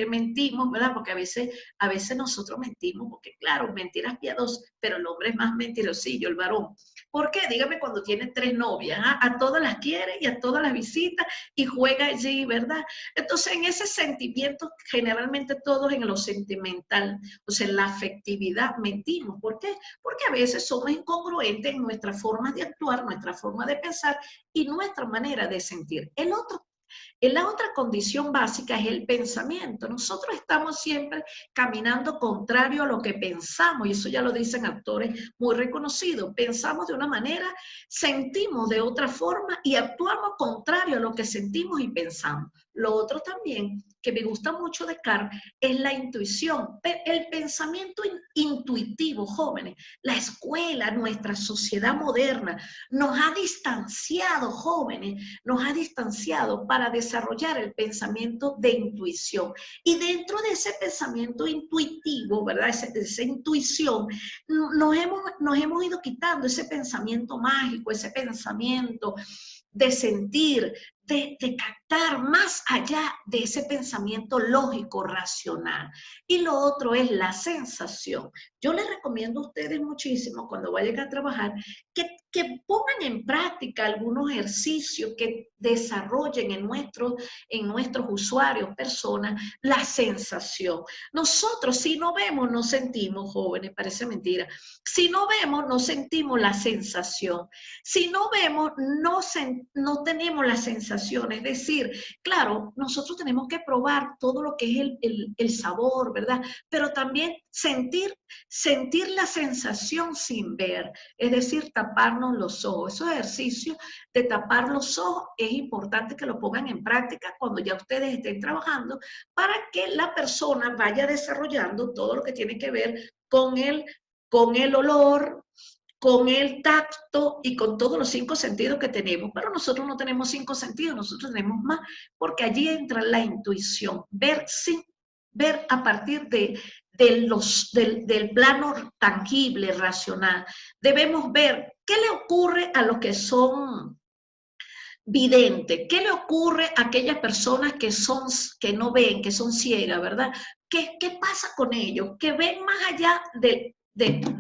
mentimos, ¿verdad? Porque a veces nosotros mentimos, porque claro, mentiras piadosas, pero el hombre es más mentirosillo, el varón. ¿Por qué? Dígame cuando tiene 3 novias, ¿ah? A todas las quiere y a todas las visita y juega allí, ¿verdad? Entonces, en ese sentimiento, generalmente todos en lo sentimental, o sea, en la afectividad mentimos. ¿Por qué? Porque a veces somos incongruentes en nuestras formas de actuar, nuestra forma de pensar y nuestra manera de sentir. La otra condición básica es el pensamiento. Nosotros estamos siempre caminando contrario a lo que pensamos, y eso ya lo dicen actores muy reconocidos. Pensamos de una manera, sentimos de otra forma y actuamos contrario a lo que sentimos y pensamos. Lo otro también, que me gusta mucho de Carl, es la intuición, el pensamiento intuitivo, jóvenes. La escuela, nuestra sociedad moderna, nos ha distanciado, jóvenes, nos ha distanciado para desarrollar el pensamiento de intuición. Y dentro de ese pensamiento intuitivo, ¿verdad? Esa intuición, nos hemos ido quitando ese pensamiento mágico, ese pensamiento de sentir, de captar más allá de ese pensamiento lógico, racional. Y lo otro es la sensación. Yo les recomiendo a ustedes muchísimo cuando vayan a trabajar que pongan en práctica algunos ejercicios que desarrollen en nuestros usuarios, personas, la sensación. Nosotros, si no vemos, no sentimos, jóvenes, parece mentira. Si no vemos, no sentimos la sensación. Si no vemos, no tenemos la sensación. Es decir, claro, nosotros tenemos que probar todo lo que es el sabor, ¿verdad? Pero también sentir la sensación sin ver, es decir, taparnos los ojos. Esos ejercicios de tapar los ojos es importante que lo pongan en práctica cuando ya ustedes estén trabajando para que la persona vaya desarrollando todo lo que tiene que ver con el olor, con el tacto y con todos los 5 sentidos que tenemos. Pero nosotros no tenemos 5 sentidos, nosotros tenemos más, porque allí entra la intuición, ver a partir del plano tangible, racional. Debemos ver qué le ocurre a los que son videntes, qué le ocurre a aquellas personas que no ven, que son ciegas, ¿verdad? ¿Qué pasa con ellos? Que ven más allá de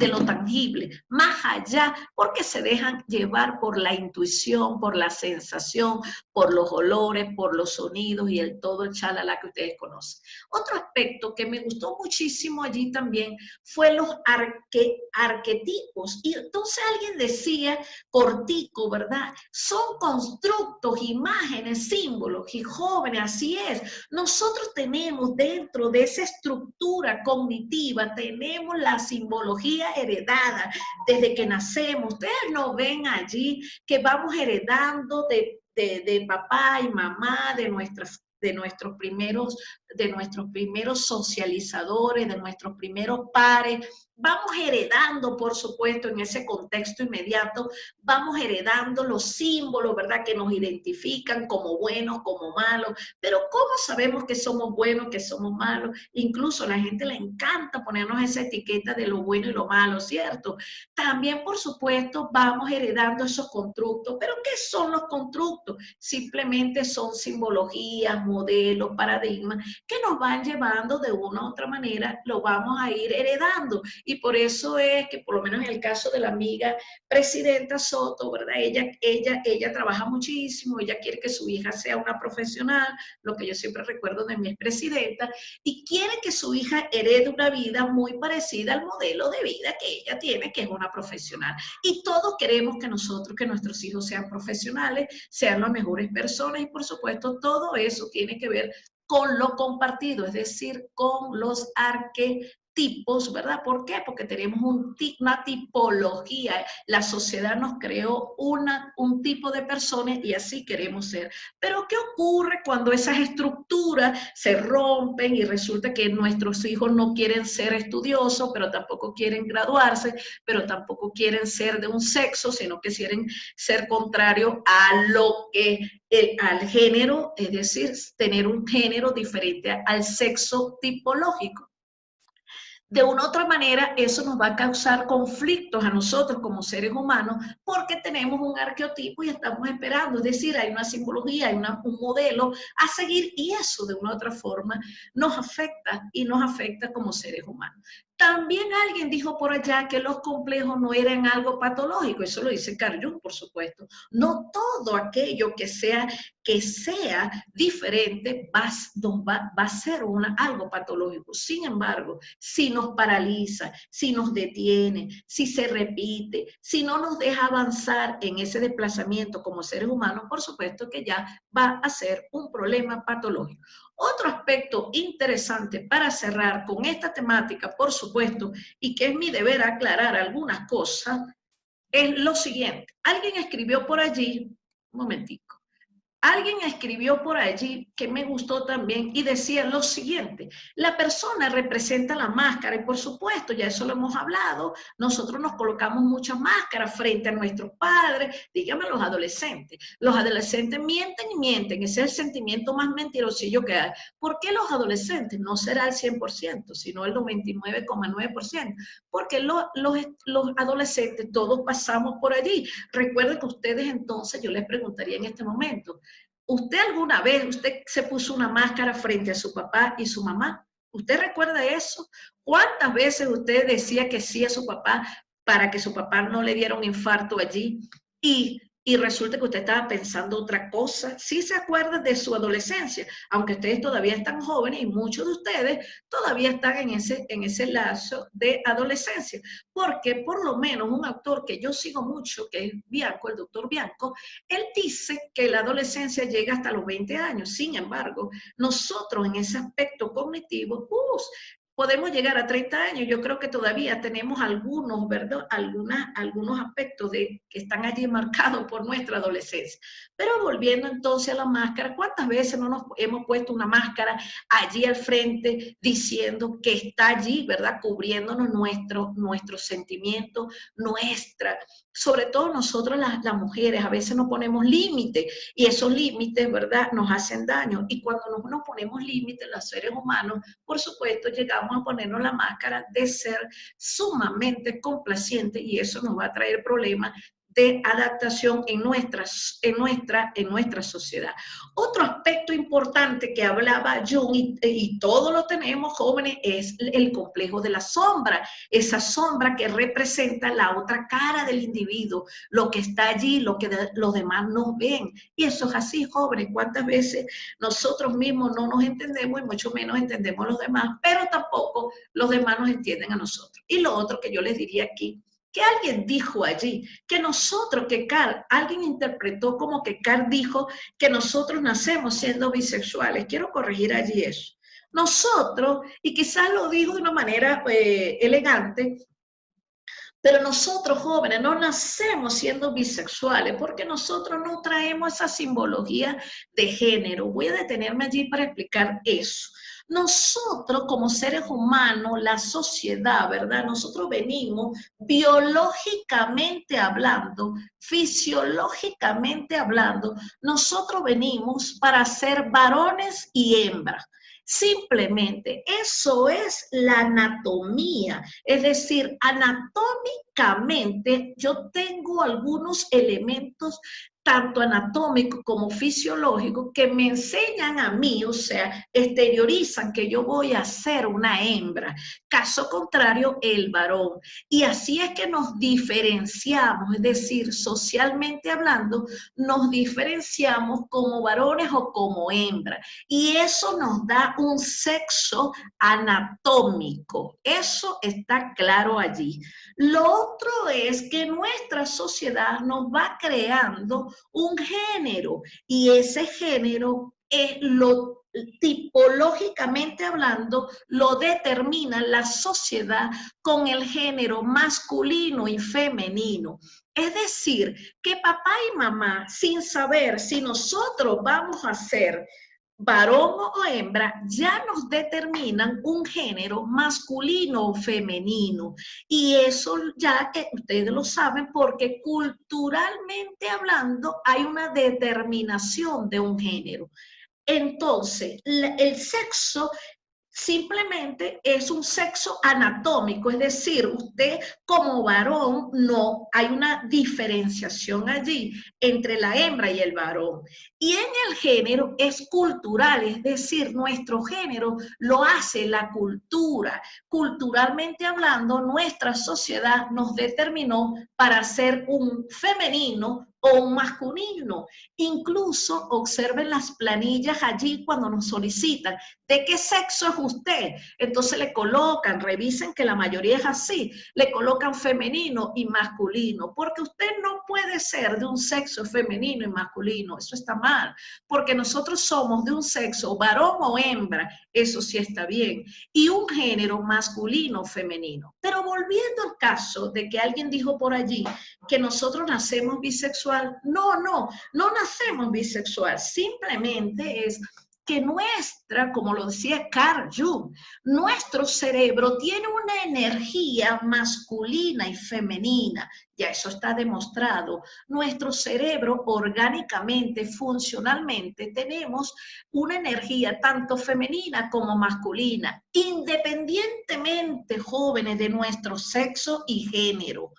lo tangible, más allá, porque se dejan llevar por la intuición, por la sensación, por los olores, por los sonidos y todo el chalala que ustedes conocen. Otro aspecto que me gustó muchísimo allí también fue los arquetipos. Y entonces alguien decía, cortico, ¿verdad? Son constructos, imágenes, símbolos, y jóvenes, así es. Nosotros tenemos dentro de esa estructura cognitiva, tenemos la simbología heredada desde que nacemos. Ustedes no ven allí que vamos heredando de papá y mamá, de nuestras de nuestros primeros socializadores, de nuestros primeros pares. Vamos heredando, por supuesto, en ese contexto inmediato, vamos heredando los símbolos, ¿verdad?, que nos identifican como buenos, como malos. Pero ¿cómo sabemos que somos buenos, que somos malos? Incluso a la gente le encanta ponernos esa etiqueta de lo bueno y lo malo, ¿cierto? También, por supuesto, vamos heredando esos constructos. ¿Pero qué son los constructos? Simplemente son simbologías, modelos, paradigmas que nos van llevando de una u otra manera, lo vamos a ir heredando. Y por eso es que, por lo menos en el caso de la amiga presidenta Soto, ¿verdad? Ella trabaja muchísimo, ella quiere que su hija sea una profesional, lo que yo siempre recuerdo de mi expresidenta, y quiere que su hija herede una vida muy parecida al modelo de vida que ella tiene, que es una profesional. Y todos queremos que nuestros hijos sean profesionales, sean las mejores personas, y por supuesto todo eso tiene que ver con lo compartido, es decir, con los arquetipos, ¿verdad? ¿Por qué? Porque tenemos una tipología, la sociedad nos creó un tipo de personas y así queremos ser. Pero ¿qué ocurre cuando esas estructuras se rompen y resulta que nuestros hijos no quieren ser estudiosos, pero tampoco quieren graduarse, pero tampoco quieren ser de un sexo, sino que quieren ser contrario a lo que al género, es decir, tener un género diferente al sexo tipológico? De una u otra manera, eso nos va a causar conflictos a nosotros como seres humanos porque tenemos un arqueotipo y estamos esperando, es decir, hay una simbología, hay un modelo a seguir y eso de una u otra forma nos afecta y nos afecta como seres humanos. También alguien dijo por allá que los complejos no eran algo patológico, eso lo dice Carl Jung, por supuesto. No todo aquello que sea diferente va a ser algo patológico. Sin embargo, si nos paraliza, si nos detiene, si se repite, si no nos deja avanzar en ese desplazamiento como seres humanos, por supuesto que ya va a ser un problema patológico. Otro aspecto interesante para cerrar con esta temática, por supuesto, y que es mi deber aclarar algunas cosas, es lo siguiente. Alguien escribió por allí, un momentico, alguien escribió por allí que me gustó también y decía lo siguiente: la persona representa la máscara y por supuesto, ya eso lo hemos hablado, nosotros nos colocamos muchas máscaras frente a nuestros padres, dígame los adolescentes. Los adolescentes mienten y mienten, ese es el sentimiento más mentirosillo que hay. ¿Por qué los adolescentes? No será el 100%, sino el 99,9%, porque los adolescentes todos pasamos por allí. Recuerden que ustedes entonces, yo les preguntaría en este momento, ¿usted alguna vez, usted se puso una máscara frente a su papá y su mamá? ¿Usted recuerda eso? ¿Cuántas veces usted decía que sí a su papá para que su papá no le diera un infarto allí? Y resulta que usted estaba pensando otra cosa. Sí se acuerdan de su adolescencia, aunque ustedes todavía están jóvenes y muchos de ustedes todavía están en ese lazo de adolescencia. Porque por lo menos un autor que yo sigo mucho, que es Bianco, el doctor Bianco, él dice que la adolescencia llega hasta los 20 años. Sin embargo, nosotros en ese aspecto cognitivo, podemos llegar a 30 años. Yo creo que todavía tenemos algunos, ¿verdad? Algunos aspectos que están allí marcados por nuestra adolescencia. Pero volviendo entonces a la máscara, ¿cuántas veces no nos hemos puesto una máscara allí al frente diciendo que está allí, ¿verdad? Cubriéndonos nuestros sentimientos, sobre todo nosotros las mujeres, a veces nos ponemos límites y esos límites, ¿verdad?, nos hacen daño. Y cuando nos ponemos límites, los seres humanos, por supuesto, llegamos a ponernos la máscara de ser sumamente complaciente y eso nos va a traer problemas de adaptación en nuestra sociedad. Otro aspecto importante que hablaba Jung, y todo lo tenemos jóvenes, es el complejo de la sombra, esa sombra que representa la otra cara del individuo, lo que está allí, lo que los demás no ven. Y eso es así, jóvenes, cuántas veces nosotros mismos no nos entendemos y mucho menos entendemos a los demás, pero tampoco los demás nos entienden a nosotros. Y lo otro que yo les diría aquí, que alguien dijo allí, alguien interpretó como que Carl dijo que nosotros nacemos siendo bisexuales. Quiero corregir allí eso. Nosotros, y quizás lo dijo de una manera elegante, Pero nosotros jóvenes no nacemos siendo bisexuales porque nosotros no traemos esa simbología de género. Voy a detenerme allí para explicar eso. Nosotros como seres humanos, la sociedad, ¿verdad? Nosotros venimos biológicamente hablando, fisiológicamente hablando, nosotros venimos para ser varones y hembras. Simplemente, eso es la anatomía, es decir, anatómicamente yo tengo algunos elementos tanto anatómicos como fisiológicos que me enseñan a mí, o sea, exteriorizan que yo voy a ser una hembra, caso contrario, el varón. Y así es que nos diferenciamos, es decir, socialmente hablando, nos diferenciamos como varones o como hembras. Y eso nos da un sexo anatómico. Eso está claro allí. Lo otro es que nuestra sociedad nos va creando un género y ese género es lo tipológicamente hablando lo determina la sociedad con el género masculino y femenino. Es decir, que papá y mamá, sin saber si nosotros vamos a ser varón o hembra, ya nos determinan un género masculino o femenino. Y eso ya ustedes lo saben porque culturalmente hablando hay una determinación de un género. Entonces, el sexo simplemente es un sexo anatómico, es decir, usted como varón no hay una diferenciación allí entre la hembra y el varón. Y en el género es cultural, es decir, nuestro género lo hace la cultura. Culturalmente hablando, nuestra sociedad nos determinó para ser un femenino o un masculino. Incluso observen las planillas allí cuando nos solicitan ¿de qué sexo es usted? Entonces le colocan, revisen que la mayoría es así, le colocan femenino y masculino, porque usted no puede ser de un sexo femenino y masculino, eso está mal, porque nosotros somos de un sexo varón o hembra, eso sí está bien, y un género masculino o femenino. Pero volviendo al caso de que alguien dijo por allí que nosotros nacemos bisexual, no nacemos bisexual, simplemente es que como lo decía Carl Jung, nuestro cerebro tiene una energía masculina y femenina, ya eso está demostrado. Nuestro cerebro orgánicamente, funcionalmente, tenemos una energía tanto femenina como masculina, independientemente, jóvenes, de nuestro sexo y género.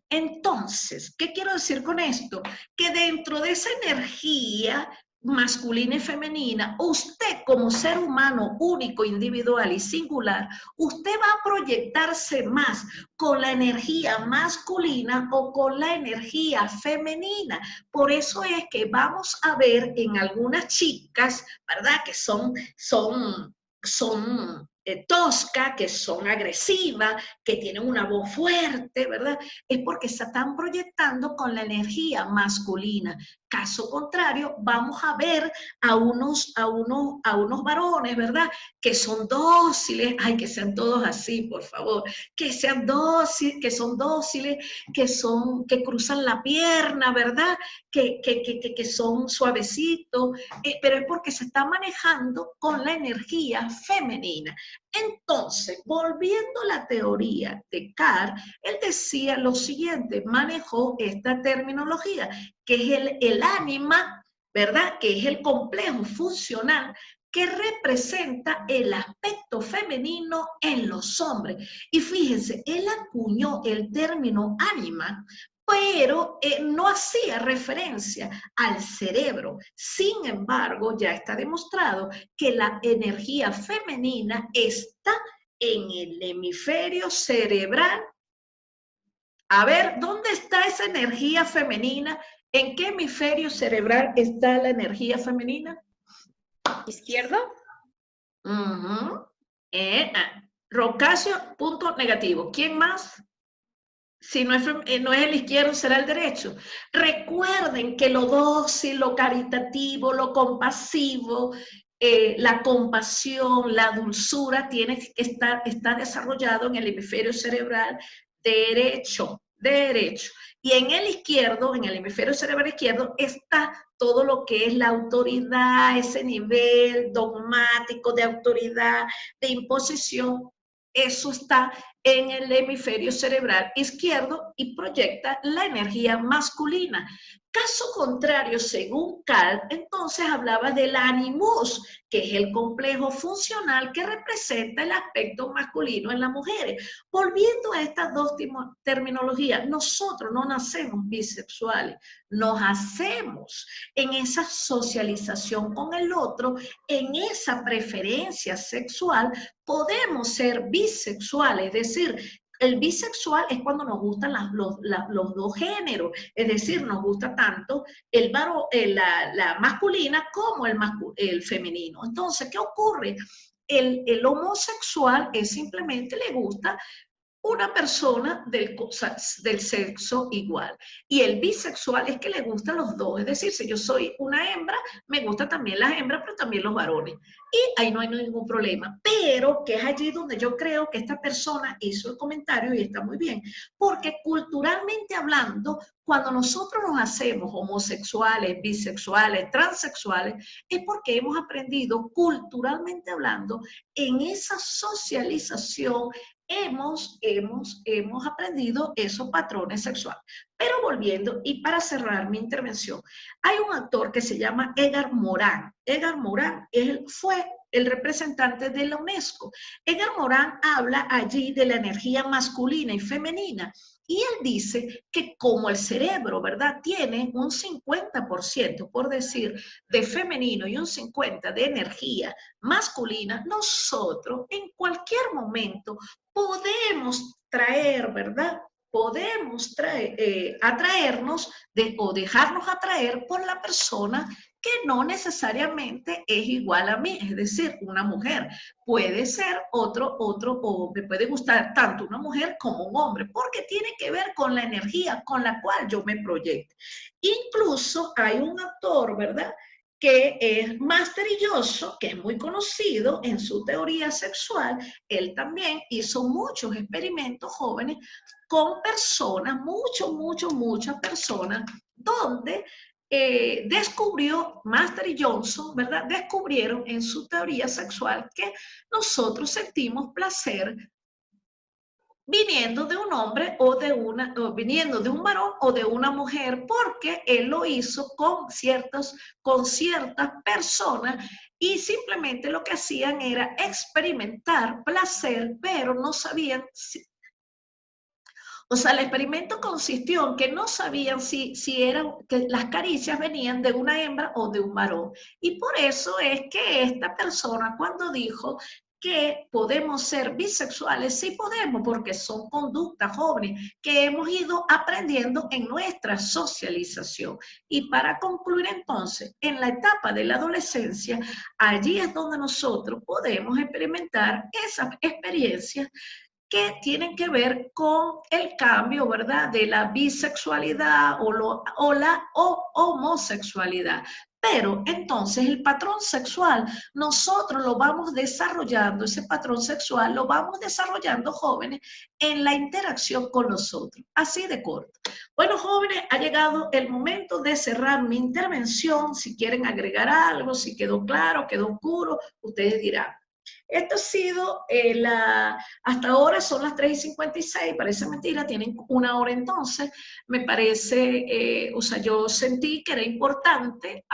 Entonces, ¿qué quiero decir con esto? Que dentro de esa energía masculina y femenina, usted como ser humano único, individual y singular, usted va a proyectarse más con la energía masculina o con la energía femenina. Por eso es que vamos a ver en algunas chicas, ¿verdad? Que son toscas, que son agresivas, que tienen una voz fuerte, ¿verdad? Es porque se están proyectando con la energía masculina. Caso contrario, vamos a ver a unos varones, ¿verdad? Que son dóciles, ay, que sean todos así, por favor, que sean dóciles, que cruzan la pierna, ¿verdad? Que son suavecitos, pero es porque se está manejando con la energía femenina. Entonces, volviendo a la teoría de Carr, él decía lo siguiente, manejó esta terminología, que es el ánima, ¿verdad? Que es el complejo funcional que representa el aspecto femenino en los hombres. Y fíjense, él acuñó el término ánima, pero no hacía referencia al cerebro. Sin embargo, ya está demostrado que la energía femenina está en el hemisferio cerebral. A ver, ¿dónde está esa energía femenina? ¿En qué hemisferio cerebral está la energía femenina? ¿Izquierdo? Rocasio, punto negativo. ¿Quién más? Si no es el izquierdo, será el derecho. Recuerden que lo dócil, lo caritativo, lo compasivo, la compasión, la dulzura, está desarrollado en el hemisferio cerebral derecho, derecho. Y en el izquierdo, en el hemisferio cerebral izquierdo, está todo lo que es la autoridad, ese nivel dogmático de autoridad, de imposición. Eso está en el hemisferio cerebral izquierdo y proyecta la energía masculina. Caso contrario, según Cal, entonces hablaba del animus, que es el complejo funcional que representa el aspecto masculino en las mujeres. Volviendo a estas dos terminologías, nosotros no nacemos bisexuales, nos hacemos en esa socialización con el otro, en esa preferencia sexual, podemos ser bisexuales, es decir, el bisexual es cuando nos gustan los dos géneros, es decir, nos gusta tanto la masculina como el femenino. Entonces, ¿qué ocurre? El homosexual es simplemente le gusta una persona del sexo igual. Y el bisexual es que le gustan los dos. Es decir, si yo soy una hembra, me gustan también las hembras, pero también los varones. Y ahí no hay ningún problema. Pero que es allí donde yo creo que esta persona hizo el comentario y está muy bien. Porque culturalmente hablando, cuando nosotros nos hacemos homosexuales, bisexuales, transexuales, es porque hemos aprendido culturalmente hablando en esa socialización. Hemos aprendido esos patrones sexuales. Pero volviendo, y para cerrar mi intervención, hay un actor que se llama Edgar Morin. Edgar Morin fue el representante de la UNESCO. Edgar Morin habla allí de la energía masculina y femenina. Y él dice que como el cerebro, ¿verdad?, tiene un 50%, por decir, de femenino y un 50% de energía masculina, nosotros en cualquier momento podemos traer, ¿verdad? Podemos atraernos o dejarnos atraer por la persona que no necesariamente es igual a mí, es decir, una mujer. Puede ser otro, o me puede gustar tanto una mujer como un hombre, porque tiene que ver con la energía con la cual yo me proyecto. Incluso hay un actor, ¿verdad?, que es Masterilloso, que es muy conocido en su teoría sexual. Él también hizo muchos experimentos jóvenes con personas, muchas personas, donde descubrió, Master y Johnson, ¿verdad?, descubrieron en su teoría sexual que nosotros sentimos placer viniendo de un hombre o viniendo de un varón o de una mujer, porque él lo hizo con ciertas personas y simplemente lo que hacían era experimentar placer, pero no sabían o sea, el experimento consistió en que no sabían si que las caricias venían de una hembra o de un varón. Y por eso es que esta persona, cuando dijo que podemos ser bisexuales, sí podemos, porque son conductas jóvenes que hemos ido aprendiendo en nuestra socialización. Y para concluir entonces, en la etapa de la adolescencia, allí es donde nosotros podemos experimentar esas experiencias que tienen que ver con el cambio, ¿verdad?, de la bisexualidad o la homosexualidad. Pero entonces el patrón sexual, nosotros lo vamos desarrollando, ese patrón sexual lo vamos desarrollando jóvenes en la interacción con nosotros. Así de corto. Bueno, jóvenes, ha llegado el momento de cerrar mi intervención. Si quieren agregar algo, si quedó claro, quedó oscuro, ustedes dirán. Esto ha sido, hasta ahora son las 3:56, parece mentira, tienen una hora entonces, me parece, o sea, yo sentí que era importante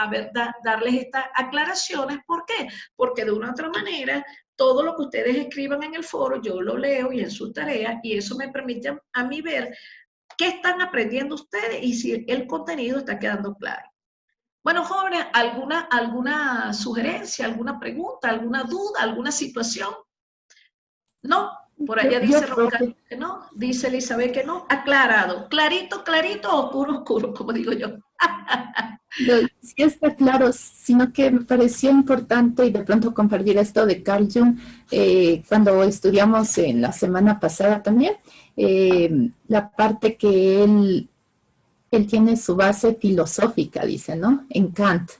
darles estas aclaraciones. ¿Por qué? Porque de una u otra manera, todo lo que ustedes escriban en el foro, yo lo leo y en sus tareas, y eso me permite a mí ver qué están aprendiendo ustedes y si el contenido está quedando claro. Bueno, jóvenes, ¿alguna sugerencia, alguna pregunta, alguna duda, alguna situación? ¿No? Por allá dice Roncal que no, dice Elizabeth que no. Aclarado, clarito, oscuro, como digo yo. Sí está claro, sino que me pareció importante y de pronto compartir esto de Carl Jung cuando estudiamos en la semana pasada también, la parte que él tiene su base filosófica, dice, ¿no? En Kant.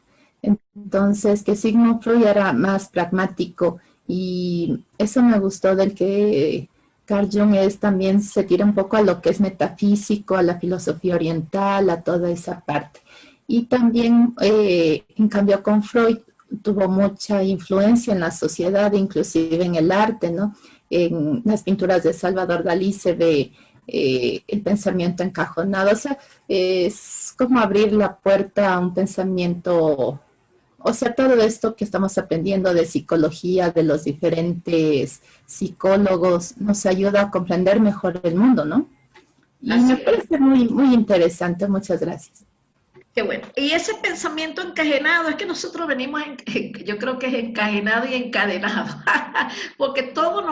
Entonces, que Sigmund Freud era más pragmático y eso me gustó del que Carl Jung también se tira un poco a lo que es metafísico, a la filosofía oriental, a toda esa parte. Y también, en cambio, con Freud tuvo mucha influencia en la sociedad, inclusive en el arte, ¿no? En las pinturas de Salvador Dalí se ve el pensamiento encajonado. O sea, es como abrir la puerta a un pensamiento. O sea, todo esto que estamos aprendiendo de psicología, de los diferentes psicólogos, nos ayuda a comprender mejor el mundo, ¿no? Y Así me es. parece muy, muy interesante. Muchas gracias. Qué bueno. Y ese pensamiento encadenado, es que nosotros venimos, yo creo que es encadenado y encadenado, porque todo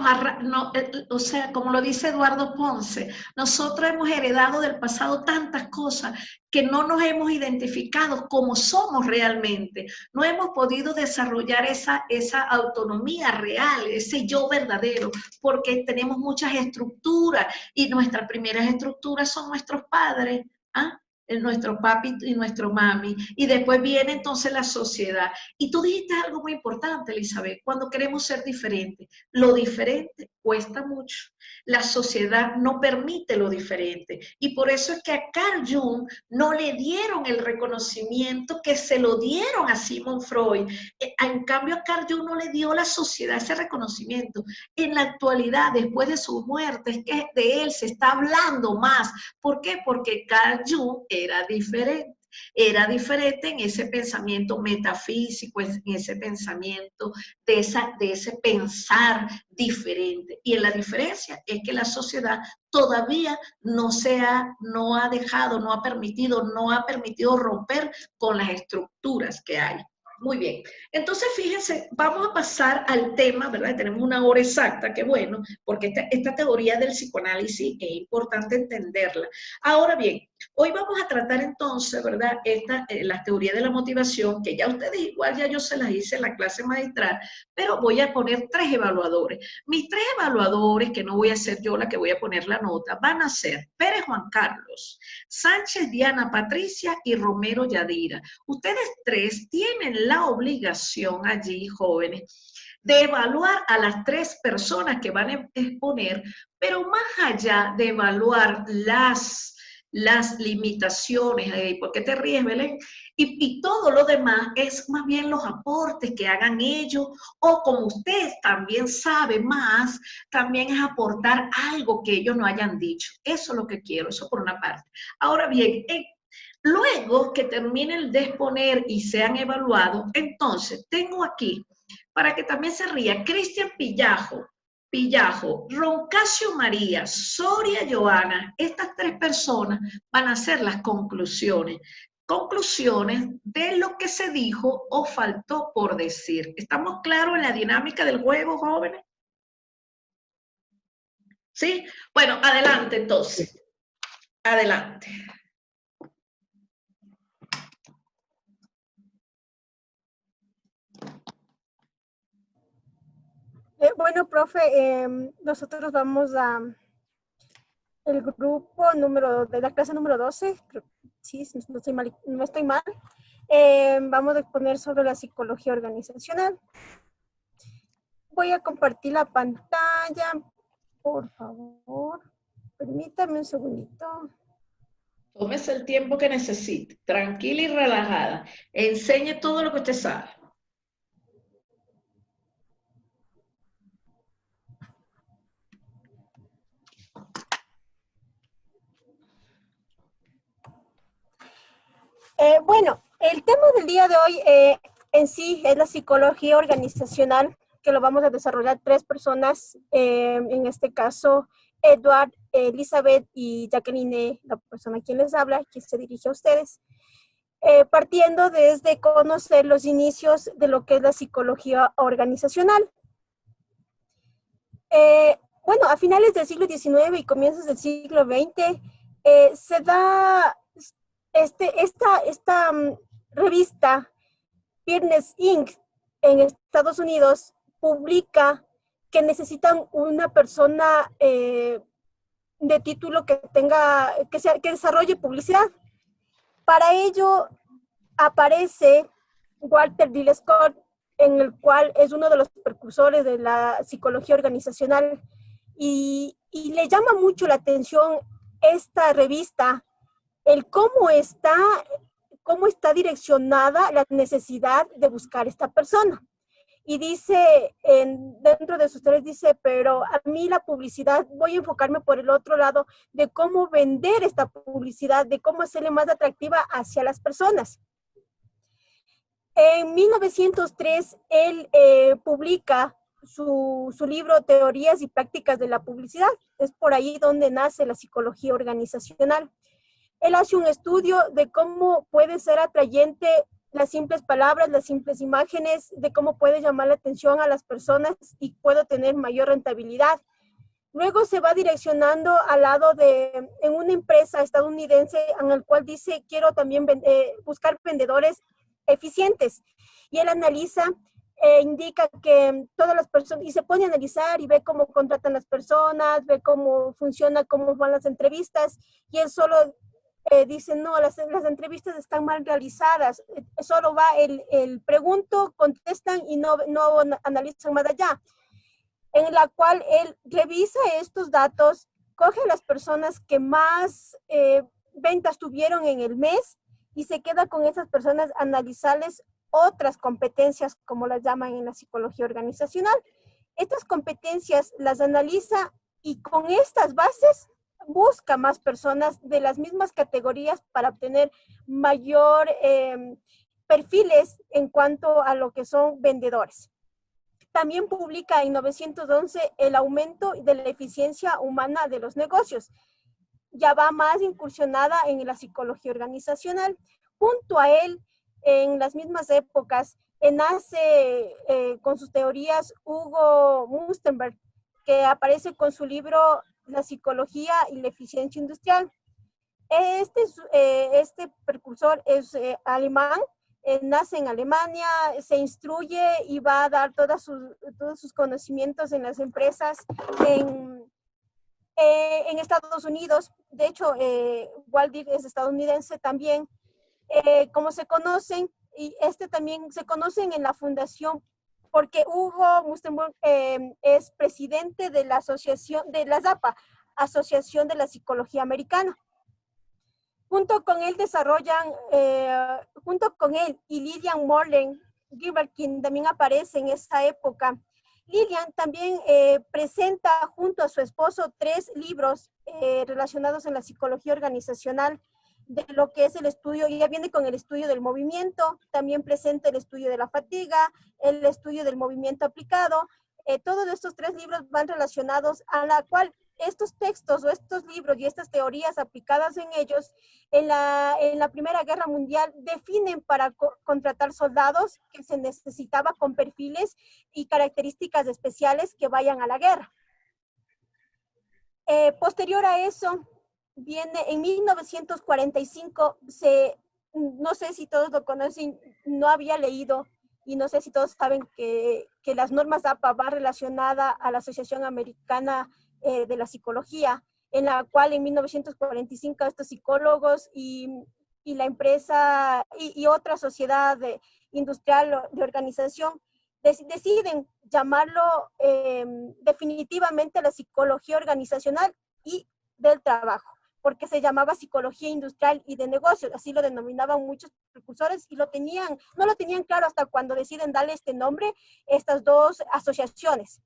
o sea, como lo dice Eduardo Ponce, nosotros hemos heredado del pasado tantas cosas que no nos hemos identificado como somos realmente. No hemos podido desarrollar esa autonomía real, ese yo verdadero, porque tenemos muchas estructuras y nuestras primeras estructuras son nuestros padres, ¿ah? Nuestro papi y nuestro mami, y después viene entonces la sociedad. Y tú dijiste algo muy importante, Elizabeth, cuando queremos ser diferentes. Lo diferente cuesta mucho. La sociedad no permite lo diferente. Y por eso es que a Carl Jung no le dieron el reconocimiento que se lo dieron a Sigmund Freud. En cambio, a Carl Jung no le dio la sociedad ese reconocimiento. En la actualidad, después de su muerte, es que de él se está hablando más. ¿Por qué? Porque Carl Jung era diferente en ese pensamiento metafísico, en ese pensamiento de ese pensar diferente. Y en la diferencia es que la sociedad todavía no ha dejado, no ha permitido romper con las estructuras que hay. Muy bien. Entonces, fíjense, vamos a pasar al tema, ¿verdad? Tenemos una hora exacta, qué bueno, porque esta teoría del psicoanálisis es importante entenderla. Ahora bien, hoy vamos a tratar entonces, ¿verdad? La teoría de la motivación, que ya ustedes igual, ya yo se las hice en la clase magistral, pero voy a poner 3 evaluadores. Mis 3 evaluadores, que no voy a ser yo la que voy a poner la nota, van a ser Pérez Juan Carlos, Sánchez Diana Patricia y Romero Yadira. Ustedes 3 tienen la obligación allí, jóvenes, de evaluar a las 3 personas que van a exponer, pero más allá de evaluar las limitaciones, ¿por qué te ríes, Belén? Y todo lo demás es más bien los aportes que hagan ellos, o como usted también sabe más, también es aportar algo que ellos no hayan dicho. Eso es lo que quiero, eso por una parte. Ahora bien, luego que terminen de exponer y sean evaluados, entonces tengo aquí, para que también se ría, Cristian Pillajo, Roncasio María, Soria Joana, estas 3 personas van a hacer las conclusiones de lo que se dijo o faltó por decir. ¿Estamos claros en la dinámica del juego, jóvenes? ¿Sí? Bueno, adelante entonces. Adelante. Bueno, profe, nosotros vamos a el grupo de la clase número 12, sí, no estoy mal. Vamos a exponer sobre la psicología organizacional. Voy a compartir la pantalla, por favor. Permítame un segundito. Tómese el tiempo que necesite, tranquila y relajada. Enseñe todo lo que usted sabe. Bueno, el tema del día de hoy en sí es la psicología organizacional, que lo vamos a desarrollar 3 personas, en este caso Edward, Elizabeth y Jacqueline, la persona a quien les habla, que se dirige a ustedes, partiendo desde conocer los inicios de lo que es la psicología organizacional. Bueno, a finales del siglo XIX y comienzos del siglo XX se da esta revista, Business Inc. en Estados Unidos, publica que necesitan una persona de título que desarrolle publicidad. Para ello aparece Walter D. Scott, en el cual es uno de los precursores de la psicología organizacional, y y le llama mucho la atención esta revista, el cómo está direccionada la necesidad de buscar esta persona. Y dice, dentro de sus teorías dice, pero a mí la publicidad, voy a enfocarme por el otro lado de cómo vender esta publicidad, de cómo hacerle más atractiva hacia las personas. En 1903, él publica su libro Teorías y Prácticas de la Publicidad. Es por ahí donde nace la psicología organizacional. Él hace un estudio de cómo puede ser atrayente las simples palabras, las simples imágenes, de cómo puede llamar la atención a las personas y puedo tener mayor rentabilidad. Luego se va direccionando al lado en una empresa estadounidense en el cual dice, quiero también buscar vendedores eficientes. Y él analiza, indica que todas las personas, y se pone a analizar y ve cómo contratan las personas, ve cómo funciona, cómo van las entrevistas, y él solo dice, no, las entrevistas están mal realizadas, solo va el pregunto, contestan y no analizan más allá. En la cual él revisa estos datos, coge a las personas que más ventas tuvieron en el mes y se queda con esas personas a analizarles otras competencias, como las llaman en la psicología organizacional. Estas competencias las analiza y con estas bases busca más personas de las mismas categorías para obtener mayor perfiles en cuanto a lo que son vendedores. También publica en 1911 el aumento de la eficiencia humana de los negocios. Ya va más incursionada en la psicología organizacional. Junto a él, en las mismas épocas, nace con sus teorías Hugo Munsterberg, que aparece con su libro La psicología y la eficiencia industrial. Este precursor es alemán, nace en Alemania, se instruye y va a dar todos sus conocimientos en las empresas en Estados Unidos. De hecho, Waldir es estadounidense también. Como se conocen, y también se conocen en la fundación, porque Hugo Munsterberg es presidente de la asociación, de la ZAPA, Asociación de la Psicología Americana. Junto con él junto con él y Lillian Moreland Gilbert, quien también aparece en esta época. Lillian también presenta junto a su esposo 3 libros relacionados en la psicología organizacional, de lo que es el estudio, y ya viene con el estudio del movimiento, también presenta el estudio de la fatiga, el estudio del movimiento aplicado. Todos estos 3 libros van relacionados a la cual estos textos o estos libros y estas teorías aplicadas en ellos en la Primera Guerra Mundial definen para contratar soldados que se necesitaba con perfiles y características especiales que vayan a la guerra. Posterior a eso, viene en 1945, no sé si todos lo conocen, no había leído y no sé si todos saben que las normas APA va relacionada a la Asociación Americana de la Psicología, en la cual en 1945 estos psicólogos y la empresa y otra sociedad industrial de organización deciden llamarlo definitivamente la psicología organizacional y del trabajo, porque se llamaba psicología industrial y de negocios, así lo denominaban muchos precursores y no lo tenían claro hasta cuando deciden darle este nombre estas 2 asociaciones.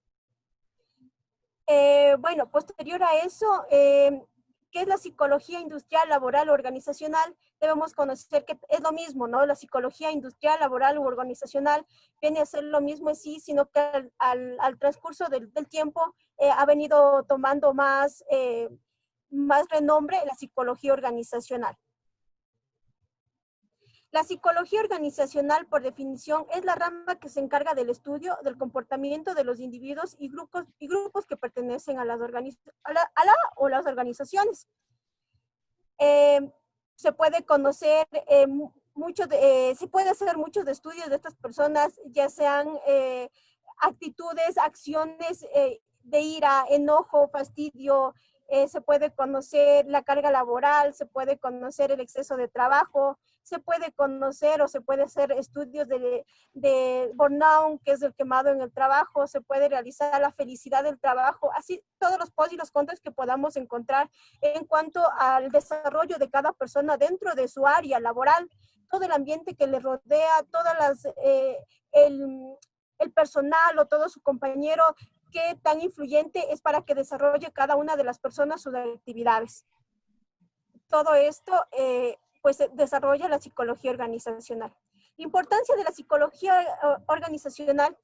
Bueno, posterior a eso, ¿qué es la psicología industrial, laboral o organizacional? Debemos conocer que es lo mismo, ¿no? La psicología industrial, laboral o organizacional viene a ser lo mismo en sí, sino que al transcurso del tiempo ha venido tomando más renombre la psicología organizacional. La psicología organizacional, por definición, es la rama que se encarga del estudio del comportamiento de los individuos y grupos que pertenecen a las organizaciones. Se puede conocer se puede hacer muchos estudios de estas personas, ya sean actitudes, acciones de ira, enojo, fastidio. Se puede conocer la carga laboral, se puede conocer el exceso de trabajo, se puede conocer o se puede hacer estudios de burnout, que es el quemado en el trabajo, se puede realizar la felicidad del trabajo, así todos los pros y los contras que podamos encontrar en cuanto al desarrollo de cada persona dentro de su área laboral, todo el ambiente que le rodea, todas las, el personal o todo su compañero, qué tan influyente es para que desarrolle cada una de las personas sus actividades. Todo esto pues desarrolla la psicología organizacional. Importancia de la psicología organizacional.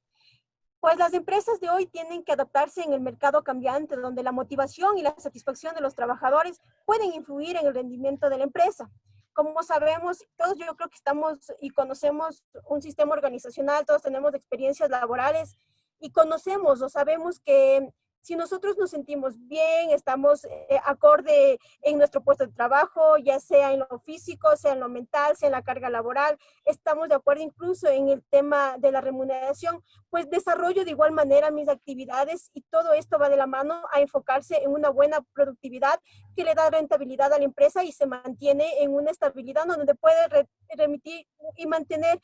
Pues las empresas de hoy tienen que adaptarse en el mercado cambiante, donde la motivación y la satisfacción de los trabajadores pueden influir en el rendimiento de la empresa. Como sabemos, todos yo creo que estamos y conocemos un sistema organizacional, todos tenemos experiencias laborales y conocemos o sabemos que si nosotros nos sentimos bien, estamos acorde en nuestro puesto de trabajo, ya sea en lo físico, sea en lo mental, sea en la carga laboral, estamos de acuerdo incluso en el tema de la remuneración, pues desarrollo de igual manera mis actividades y todo esto va de la mano a enfocarse en una buena productividad que le da rentabilidad a la empresa y se mantiene en una estabilidad donde puede remitir y mantener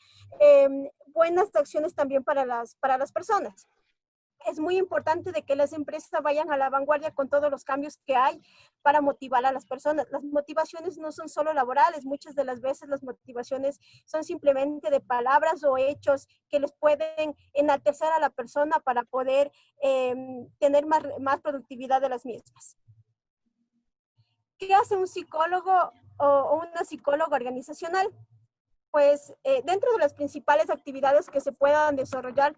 buenas acciones también para las personas. Es muy importante de que las empresas vayan a la vanguardia con todos los cambios que hay para motivar a las personas. Las motivaciones no son solo laborales, muchas de las veces las motivaciones son simplemente de palabras o hechos que les pueden enaltecer a la persona para poder tener más productividad de las mismas. ¿Qué hace un psicólogo o una psicóloga organizacional? Pues dentro de las principales actividades que se puedan desarrollar,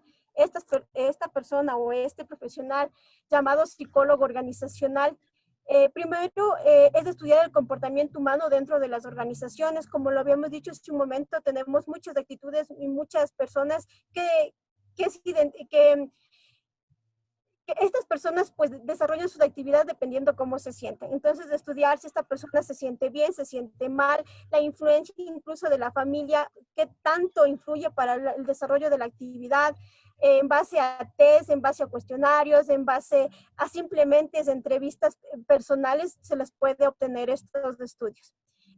esta persona o este profesional llamado psicólogo organizacional, primero es estudiar el comportamiento humano dentro de las organizaciones. Como lo habíamos dicho hace un momento, tenemos muchas actitudes y muchas personas que estas personas pues desarrollan sus actividades dependiendo cómo se sienten. Entonces, estudiar si esta persona se siente bien, se siente mal, la influencia incluso de la familia, qué tanto influye para el desarrollo de la actividad, en base a test, en base a cuestionarios, en base a simplemente entrevistas personales, se les puede obtener estos estudios.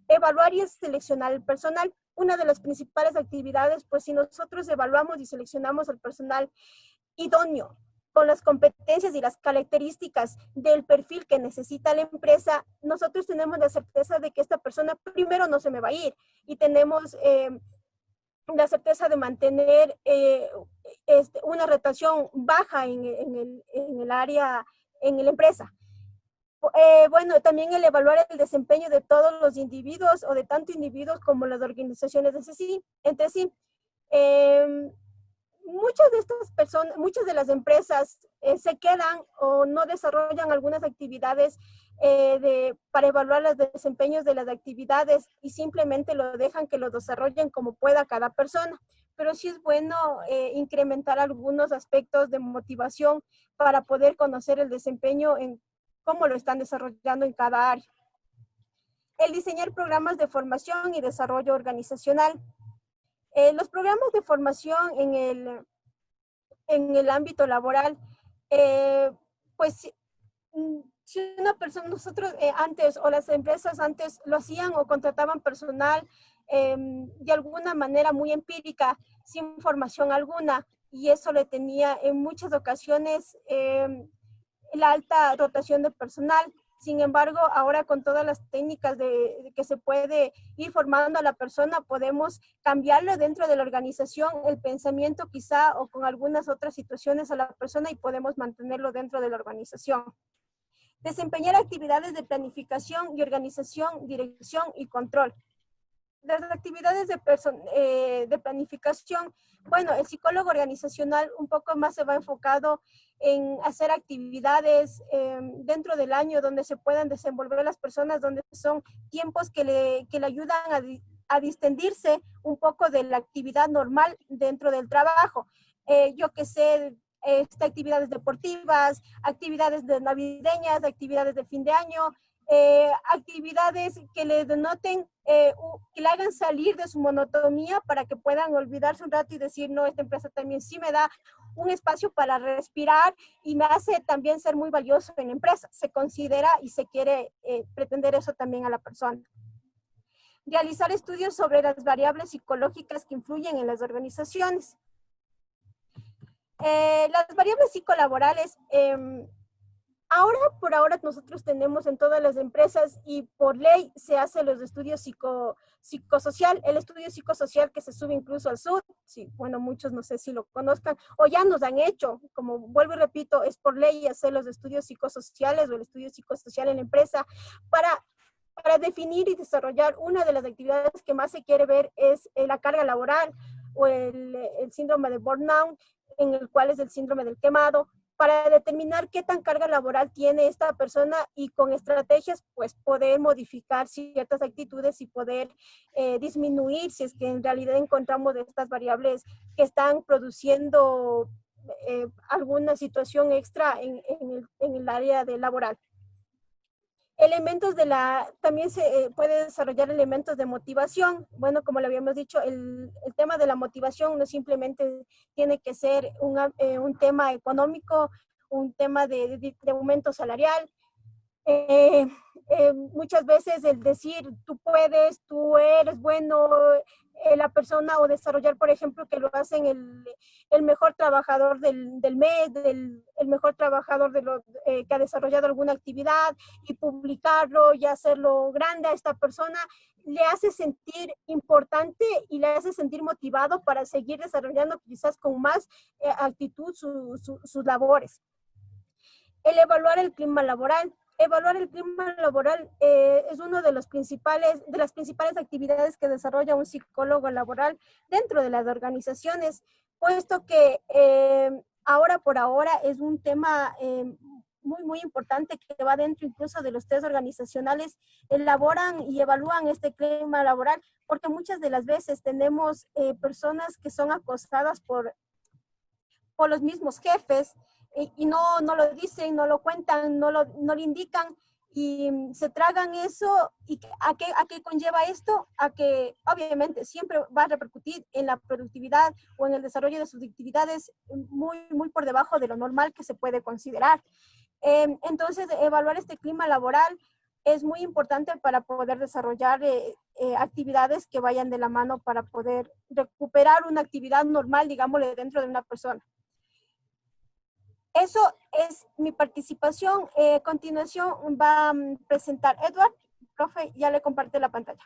Evaluar y seleccionar el personal. Una de las principales actividades, pues si nosotros evaluamos y seleccionamos al personal idóneo, con las competencias y las características del perfil que necesita la empresa, nosotros tenemos la certeza de que esta persona primero no se me va a ir y tenemos la certeza de mantener una rotación baja en el área, en la empresa. Bueno, también el evaluar el desempeño de todos los individuos o de tanto individuos como las organizaciones entre sí. Muchas de estas personas, muchas de las empresas se quedan o no desarrollan algunas actividades para evaluar los desempeños de las actividades y simplemente lo dejan que lo desarrollen como pueda cada persona. Pero sí es bueno incrementar algunos aspectos de motivación para poder conocer el desempeño en cómo lo están desarrollando en cada área. El diseñar programas de formación y desarrollo organizacional. Los programas de formación en el ámbito laboral, pues si una persona, nosotros antes o las empresas antes lo hacían o contrataban personal de alguna manera muy empírica, sin formación alguna, y eso le tenía en muchas ocasiones la alta rotación de personal. Sin embargo, ahora con todas las técnicas de que se puede ir formando a la persona, podemos cambiarle dentro de la organización el pensamiento quizá o con algunas otras situaciones a la persona y podemos mantenerlo dentro de la organización. Desempeñar actividades de planificación y organización, dirección y control. Las actividades de planificación, bueno, el psicólogo organizacional un poco más se va enfocado en hacer actividades dentro del año donde se puedan desenvolver las personas, donde son tiempos que le ayudan a distendirse un poco de la actividad normal dentro del trabajo. Yo que sé, actividades deportivas, actividades navideñas, actividades de fin de año, actividades que le denoten, que le hagan salir de su monotonía para que puedan olvidarse un rato y decir, no, esta empresa también sí me da un espacio para respirar y me hace también ser muy valioso en la empresa. Se considera y se quiere pretender eso también a la persona. realizar estudios sobre las variables psicológicas que influyen en las organizaciones. Las variables psicolaborales, por ahora nosotros tenemos en todas las empresas y por ley se hace los estudios psicosocial, el estudio psicosocial que se sube incluso al SUD, sí, bueno, muchos no sé si lo conozcan, o ya nos han hecho, como vuelvo y repito, es por ley hacer los estudios psicosociales o el estudio psicosocial en la empresa para definir y desarrollar una de las actividades que más se quiere ver es la carga laboral o el síndrome de burnout, en el cual es el síndrome del quemado, para determinar qué tan carga laboral tiene esta persona y con estrategias pues poder modificar ciertas actitudes y poder disminuir si es que en realidad encontramos de estas variables que están produciendo alguna situación extra en el área de laboral. Elementos también se puede desarrollar elementos de motivación. Bueno, como le habíamos dicho, el tema de la motivación no simplemente tiene que ser un tema económico, un tema de aumento salarial. Muchas veces el decir tú puedes, tú eres bueno, la persona o desarrollar, por ejemplo, que lo hacen el mejor trabajador del mes, el mejor trabajador que ha desarrollado alguna actividad y publicarlo y hacerlo grande a esta persona, le hace sentir importante y le hace sentir motivado para seguir desarrollando quizás con más actitud sus labores. El evaluar el clima laboral. Evaluar el clima laboral es una de las principales actividades que desarrolla un psicólogo laboral dentro de las organizaciones, puesto que ahora por ahora es un tema muy, muy importante que va dentro incluso de los test organizacionales, elaboran y evalúan este clima laboral, porque muchas de las veces tenemos personas que son acosadas por los mismos jefes, y no lo dicen, no lo cuentan, no lo indican y se tragan eso. ¿Y a qué conlleva esto? A que obviamente siempre va a repercutir en la productividad o en el desarrollo de sus actividades muy, muy por debajo de lo normal que se puede considerar. Entonces, evaluar este clima laboral es muy importante para poder desarrollar actividades que vayan de la mano para poder recuperar una actividad normal, digámosle, dentro de una persona. Eso es mi participación. A continuación va a presentar Edward. Profe, ya le compartí la pantalla.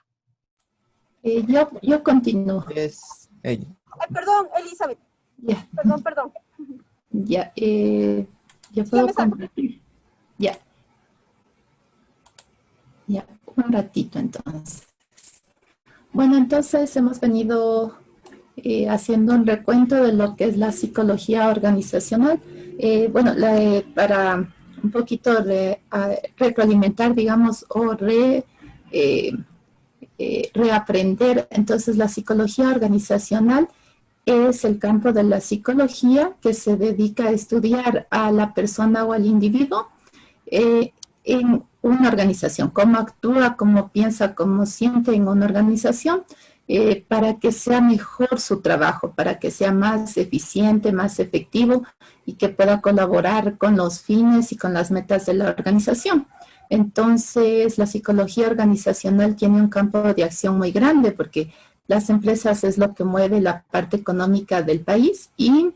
Yo continúo. Es ella. Perdón, Elizabeth. Ya. Perdón. Ya, yo puedo compartir. Ya. Ya, un ratito entonces. Bueno, entonces hemos venido haciendo un recuento de lo que es la psicología organizacional. Para un poquito retroalimentar, digamos, o reaprender. Entonces, la psicología organizacional es el campo de la psicología que se dedica a estudiar a la persona o al individuo en una organización, cómo actúa, cómo piensa, cómo siente en una organización, para que sea mejor su trabajo, para que sea más eficiente, más efectivo y que pueda colaborar con los fines y con las metas de la organización. Entonces, la psicología organizacional tiene un campo de acción muy grande porque las empresas es lo que mueve la parte económica del país y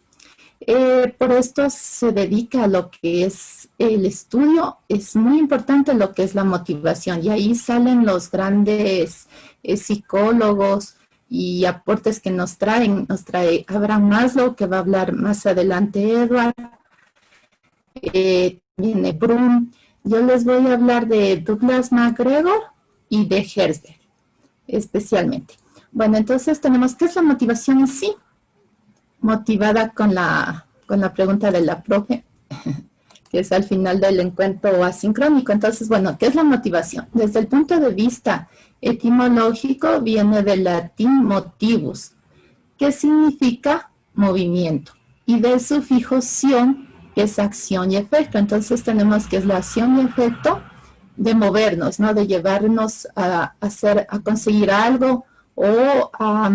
por esto se dedica a lo que es el estudio. Es muy importante lo que es la motivación y ahí salen los grandes psicólogos y aportes que nos trae Abraham Maslow, que va a hablar más adelante Edward, viene Brum. Yo les voy a hablar de Douglas MacGregor y de Herzberg, especialmente. Bueno, entonces tenemos, ¿qué es la motivación en sí? Motivada con la pregunta de la profe, que es al final del encuentro asincrónico. Entonces, bueno, ¿qué es la motivación? Desde el punto de vista etimológico, viene del latín motivus, que significa movimiento, y del sufijo sion, que es acción y efecto. Entonces tenemos que es la acción y efecto de movernos, ¿no? De llevarnos a conseguir algo o a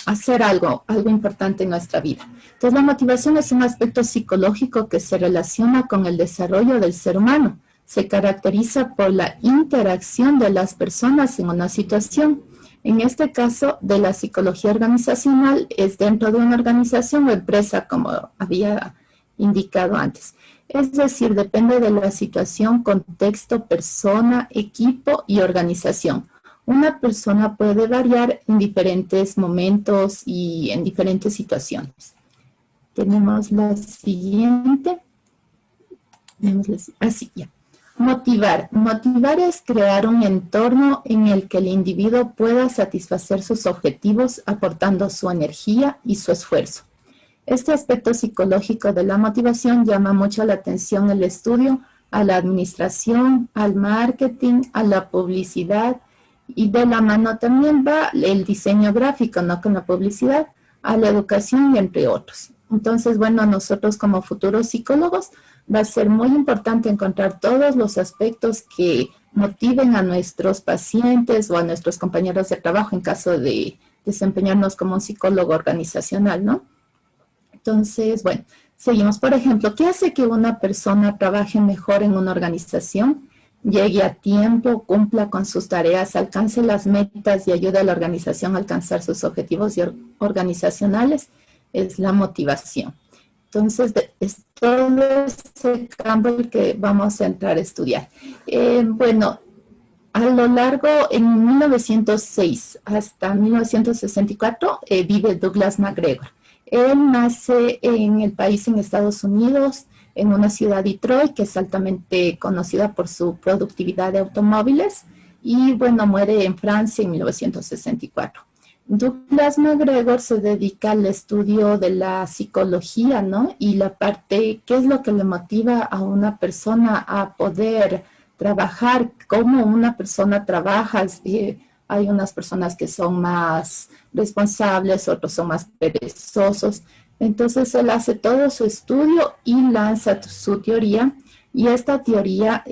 hacer algo importante en nuestra vida. Entonces, la motivación es un aspecto psicológico que se relaciona con el desarrollo del ser humano. Se caracteriza por la interacción de las personas en una situación. En este caso, de la psicología organizacional, es dentro de una organización o empresa, como había indicado antes. Es decir, depende de la situación, contexto, persona, equipo y organización. Una persona puede variar en diferentes momentos y en diferentes situaciones. Tenemos la siguiente. Así ya. Motivar. Motivar es crear un entorno en el que el individuo pueda satisfacer sus objetivos aportando su energía y su esfuerzo. Este aspecto psicológico de la motivación llama mucho la atención el estudio a la administración, al marketing, a la publicidad y de la mano también va el diseño gráfico, no con la publicidad, a la educación y entre otros. Entonces, bueno, nosotros como futuros psicólogos va a ser muy importante encontrar todos los aspectos que motiven a nuestros pacientes o a nuestros compañeros de trabajo en caso de desempeñarnos como un psicólogo organizacional, ¿no? Entonces, bueno, seguimos. Por ejemplo, ¿qué hace que una persona trabaje mejor en una organización? Llegue a tiempo, cumpla con sus tareas, alcance las metas y ayude a la organización a alcanzar sus objetivos organizacionales, es la motivación. Entonces, es todo ese campo el que vamos a entrar a estudiar. Bueno, a lo largo, en 1906 hasta 1964, vive Douglas McGregor. Él nace en el país, en Estados Unidos, en una ciudad, Detroit, que es altamente conocida por su productividad de automóviles, y bueno, muere en Francia en 1964. Douglas McGregor se dedica al estudio de la psicología, ¿no? Y la parte, ¿qué es lo que le motiva a una persona a poder trabajar? ¿Cómo una persona trabaja? Hay unas personas que son más responsables, otros son más perezosos. Entonces él hace todo su estudio y lanza su teoría, y esta teoría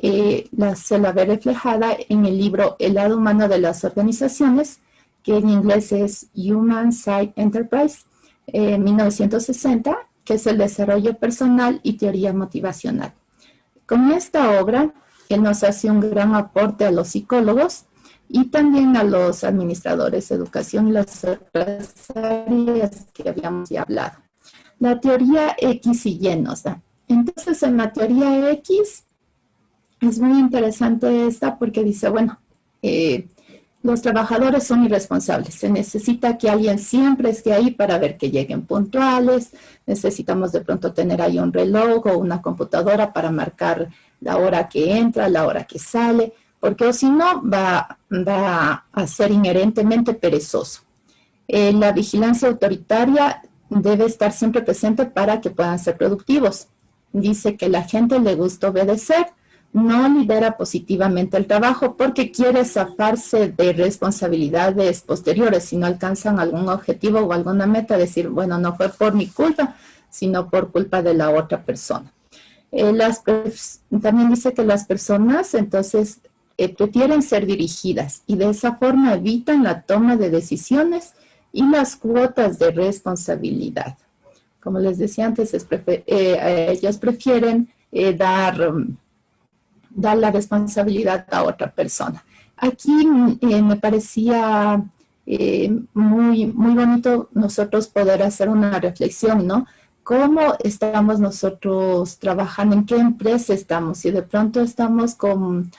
se la ve reflejada en el libro El lado humano de las organizaciones, que en inglés es Human Side Enterprise, 1960, que es el desarrollo personal y teoría motivacional. Con esta obra, él nos hace un gran aporte a los psicólogos y también a los administradores de educación y las otras áreas que habíamos ya hablado. La teoría X y Y nos da. Entonces, en la teoría X es muy interesante esta porque dice, bueno, los trabajadores son irresponsables. Se necesita que alguien siempre esté ahí para ver que lleguen puntuales. Necesitamos de pronto tener ahí un reloj o una computadora para marcar la hora que entra, la hora que sale, porque o si no va a ser inherentemente perezoso. La vigilancia autoritaria debe estar siempre presente para que puedan ser productivos. Dice que la gente le gusta obedecer, no lidera positivamente el trabajo porque quiere zafarse de responsabilidades posteriores si no alcanzan algún objetivo o alguna meta, decir, bueno, no fue por mi culpa, sino por culpa de la otra persona. También dice que las personas entonces prefieren ser dirigidas y de esa forma evitan la toma de decisiones y las cuotas de responsabilidad. Como les decía antes, ellos prefieren dar la responsabilidad a otra persona. Aquí me parecía muy bonito nosotros poder hacer una reflexión, ¿no? ¿Cómo estamos nosotros trabajando? ¿En qué empresa estamos? Si de pronto estamos con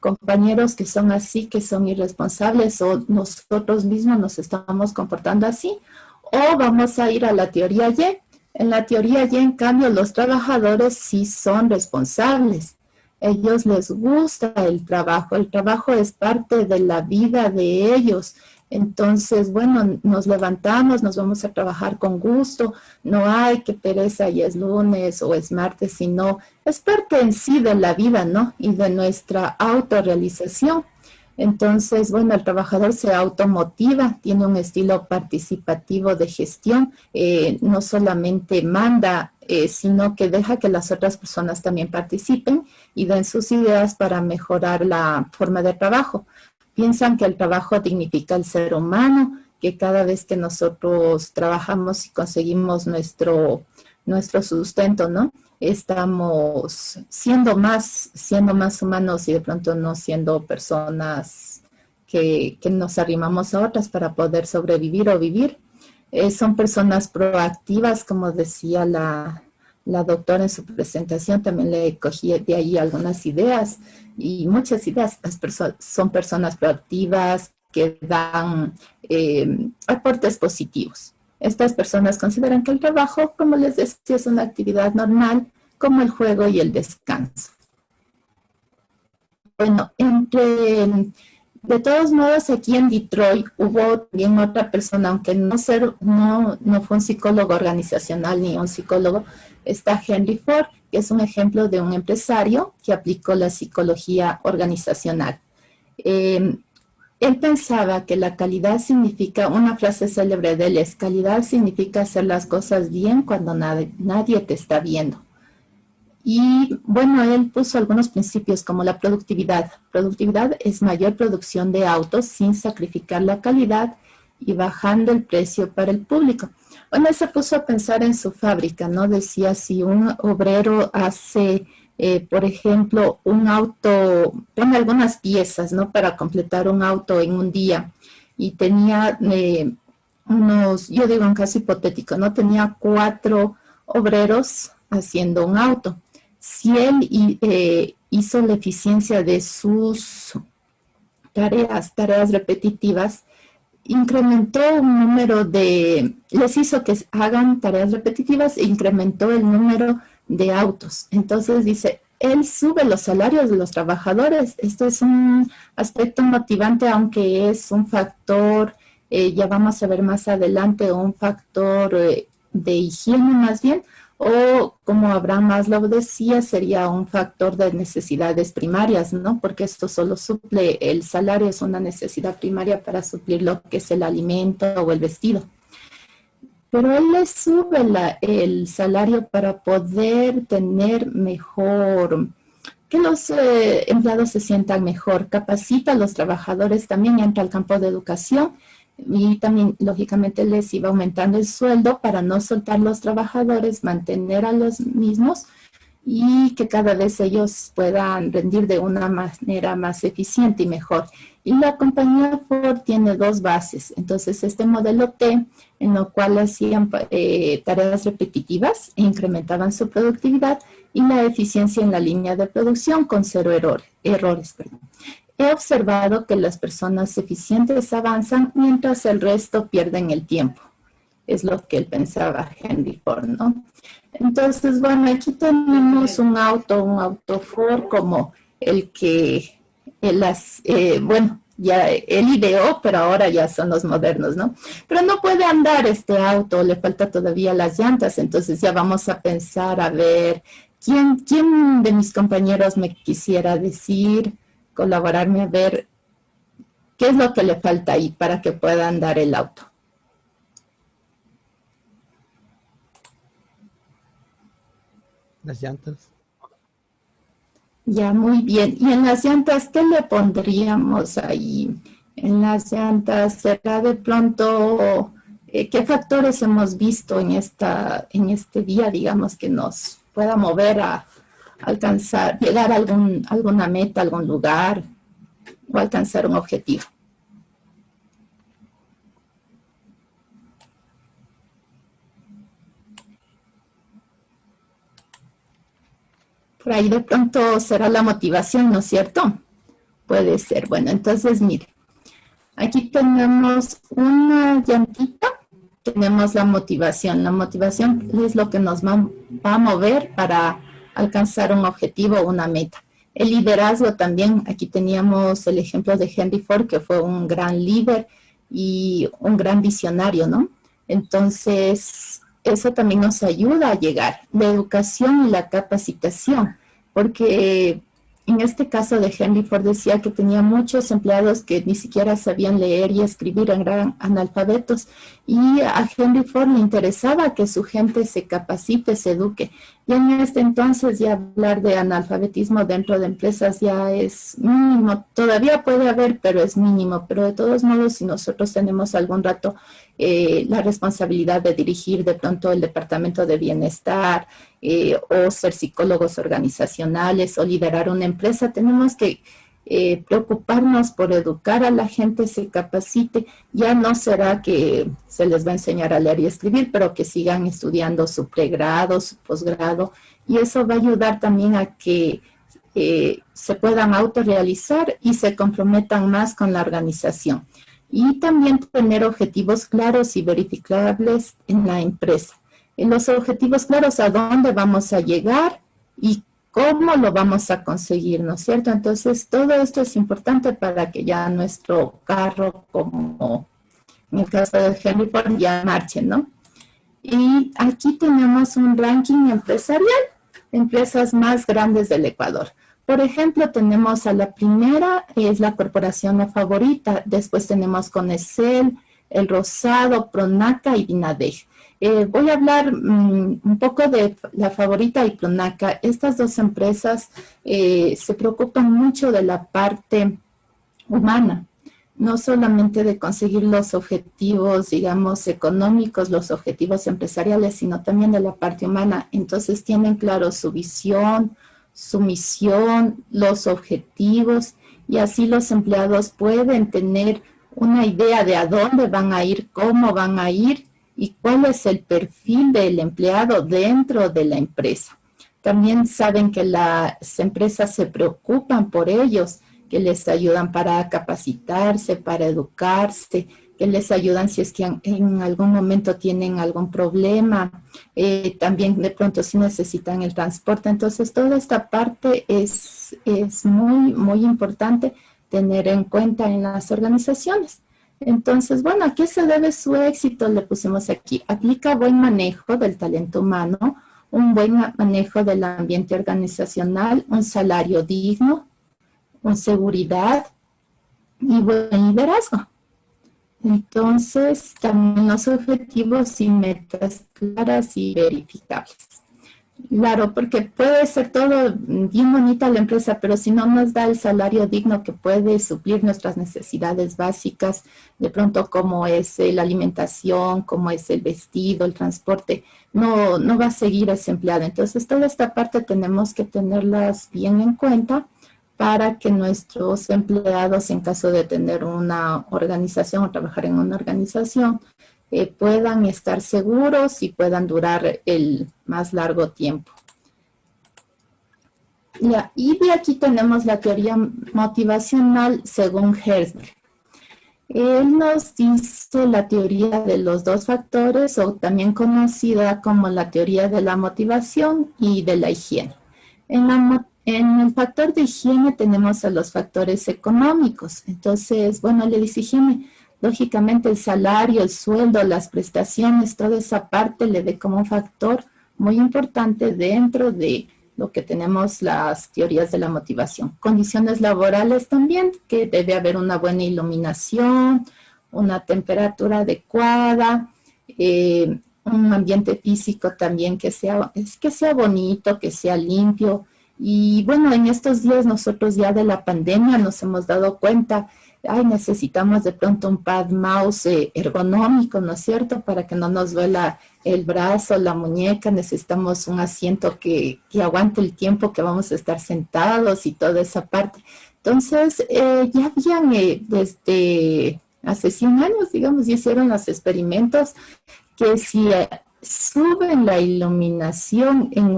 compañeros que son así, que son irresponsables, o nosotros mismos nos estamos comportando así, o vamos a ir a la teoría Y. En la teoría Y, en cambio, los trabajadores sí son responsables. Ellos les gusta el trabajo es parte de la vida de ellos. Entonces, bueno, nos levantamos, nos vamos a trabajar con gusto, no hay que pereza y es lunes o es martes, sino es parte en sí de la vida, ¿no? Y de nuestra autorrealización. Entonces, bueno, el trabajador se automotiva, tiene un estilo participativo de gestión, no solamente manda, sino que deja que las otras personas también participen y den sus ideas para mejorar la forma de trabajo. Piensan que el trabajo dignifica al ser humano, que cada vez que nosotros trabajamos y conseguimos nuestro sustento, ¿no? Estamos siendo más humanos y de pronto no siendo personas que nos arrimamos a otras para poder sobrevivir o vivir. Son personas proactivas, como decía la doctora en su presentación, también le cogí de ahí algunas ideas y muchas ideas. Son personas proactivas que dan aportes positivos. Estas personas consideran que el trabajo, como les decía, es una actividad normal, como el juego y el descanso. Bueno, de todos modos, aquí en Detroit hubo también otra persona, aunque no fue un psicólogo organizacional ni un psicólogo, está Henry Ford, que es un ejemplo de un empresario que aplicó la psicología organizacional. Él pensaba que la calidad significa, una frase célebre de él es, calidad significa hacer las cosas bien cuando nadie te está viendo. Y bueno, él puso algunos principios como la productividad. Productividad es mayor producción de autos sin sacrificar la calidad y bajando el precio para el público. Bueno, él se puso a pensar en su fábrica, ¿no? Decía, si un obrero hace, por ejemplo, un auto, pone algunas piezas, ¿no? Para completar un auto en un día y tenía yo digo un caso hipotético, ¿no? Tenía 4 obreros haciendo un auto. Si él hizo la eficiencia de sus tareas repetitivas, incrementó un número les hizo que hagan tareas repetitivas e incrementó el número de autos. Entonces dice, él sube los salarios de los trabajadores. Esto es un aspecto motivante, aunque es un factor, ya vamos a ver más adelante, un factor de higiene más bien, o como Abraham Maslow decía, sería un factor de necesidades primarias, ¿no? Porque esto solo suple, el salario es una necesidad primaria para suplir lo que es el alimento o el vestido. Pero él le sube el salario para poder tener mejor, que los empleados se sientan mejor, capacita a los trabajadores, también entra al campo de educación, y también lógicamente les iba aumentando el sueldo para no soltar los trabajadores, mantener a los mismos y que cada vez ellos puedan rendir de una manera más eficiente y mejor. Y la compañía Ford tiene 2 bases. Entonces este modelo T, en lo cual hacían tareas repetitivas e incrementaban su productividad, y la eficiencia en la línea de producción con 0 errores. He observado que las personas eficientes avanzan mientras el resto pierden el tiempo. Es lo que él pensaba, Henry Ford, ¿no? Entonces, bueno, aquí tenemos un auto Ford como el que, bueno, ya él ideó, pero ahora ya son los modernos, ¿no? Pero no puede andar este auto, le falta todavía las llantas, entonces ya vamos a pensar, a ver, ¿quién de mis compañeros me quisiera decir, colaborarme a ver qué es lo que le falta ahí para que pueda andar el auto? Las llantas. Ya, muy bien. ¿Y en las llantas qué le pondríamos ahí? En las llantas, ¿será de pronto qué factores hemos visto en este día, digamos, que nos pueda mover a alcanzar, llegar a alguna meta, algún lugar o alcanzar un objetivo? Por ahí de pronto será la motivación, ¿no es cierto? Puede ser. Bueno, entonces mire, aquí tenemos una llantita, tenemos la motivación. La motivación es lo que nos va a mover para alcanzar un objetivo o una meta. El liderazgo también, aquí teníamos el ejemplo de Henry Ford, que fue un gran líder y un gran visionario, ¿no? Entonces, eso también nos ayuda a llegar. La educación y la capacitación, porque en este caso de Henry Ford decía que tenía muchos empleados que ni siquiera sabían leer y escribir, eran analfabetos, y a Henry Ford le interesaba que su gente se capacite, se eduque. Y en este entonces ya hablar de analfabetismo dentro de empresas ya es mínimo, todavía puede haber, pero es mínimo. Pero de todos modos, si nosotros tenemos algún rato la responsabilidad de dirigir de pronto el departamento de bienestar o ser psicólogos organizacionales o liderar una empresa, tenemos que preocuparnos por educar a la gente, se capacite. Ya no será que se les va a enseñar a leer y escribir, pero que sigan estudiando su pregrado, su posgrado, y eso va a ayudar también a que se puedan autorrealizar y se comprometan más con la organización. Y también tener objetivos claros y verificables en la empresa. En los objetivos claros, a dónde vamos a llegar y cómo lo vamos a conseguir, ¿no es cierto? Entonces, todo esto es importante para que ya nuestro carro, como en el caso de Henry Ford, ya marche, ¿no? Y aquí tenemos un ranking empresarial, empresas más grandes del Ecuador. Por ejemplo, tenemos a la primera, es la corporación La Favorita, después tenemos Conecel, El Rosado, Pronaca y Vinadej. Voy a hablar un poco de La Favorita y Pronaca. Estas dos empresas se preocupan mucho de la parte humana, no solamente de conseguir los objetivos, digamos, económicos, los objetivos empresariales, sino también de la parte humana. Entonces tienen claro su visión, su misión, los objetivos, y así los empleados pueden tener una idea de a dónde van a ir, cómo van a ir y cuál es el perfil del empleado dentro de la empresa. También saben que las empresas se preocupan por ellos, que les ayudan para capacitarse, para educarse, que les ayudan si es que en algún momento tienen algún problema, también de pronto si necesitan el transporte. Entonces, toda esta parte es muy, muy importante tener en cuenta en las organizaciones. Entonces, bueno, ¿a qué se debe su éxito? Le pusimos aquí. Aplica buen manejo del talento humano, un buen manejo del ambiente organizacional, un salario digno, con seguridad y buen liderazgo. Entonces, también los objetivos y metas claras y verificables. Claro, porque puede ser todo bien bonita la empresa, pero si no nos da el salario digno que puede suplir nuestras necesidades básicas, de pronto como es la alimentación, como es el vestido, el transporte, no va a seguir ese empleado. Entonces, toda esta parte tenemos que tenerlas bien en cuenta para que nuestros empleados, en caso de tener una organización o trabajar en una organización, puedan estar seguros y puedan durar el más largo tiempo. Ya, y de aquí tenemos la teoría motivacional según Herzberg. Él nos dice la teoría de los dos factores, o también conocida como la teoría de la motivación y de la higiene. En el factor de higiene tenemos a los factores económicos. Entonces, bueno, le dice higiene, lógicamente el salario, el sueldo, las prestaciones, toda esa parte le ve como un factor muy importante dentro de lo que tenemos las teorías de la motivación. Condiciones laborales también, que debe haber una buena iluminación, una temperatura adecuada, un ambiente físico también que sea bonito, que sea limpio. Y bueno, en estos días nosotros ya de la pandemia nos hemos dado cuenta, necesitamos de pronto un pad mouse ergonómico, ¿no es cierto? Para que no nos duela el brazo, la muñeca, necesitamos un asiento que aguante el tiempo que vamos a estar sentados y toda esa parte. Entonces, ya habían desde hace 100 años, digamos, ya hicieron los experimentos que si suben la iluminación en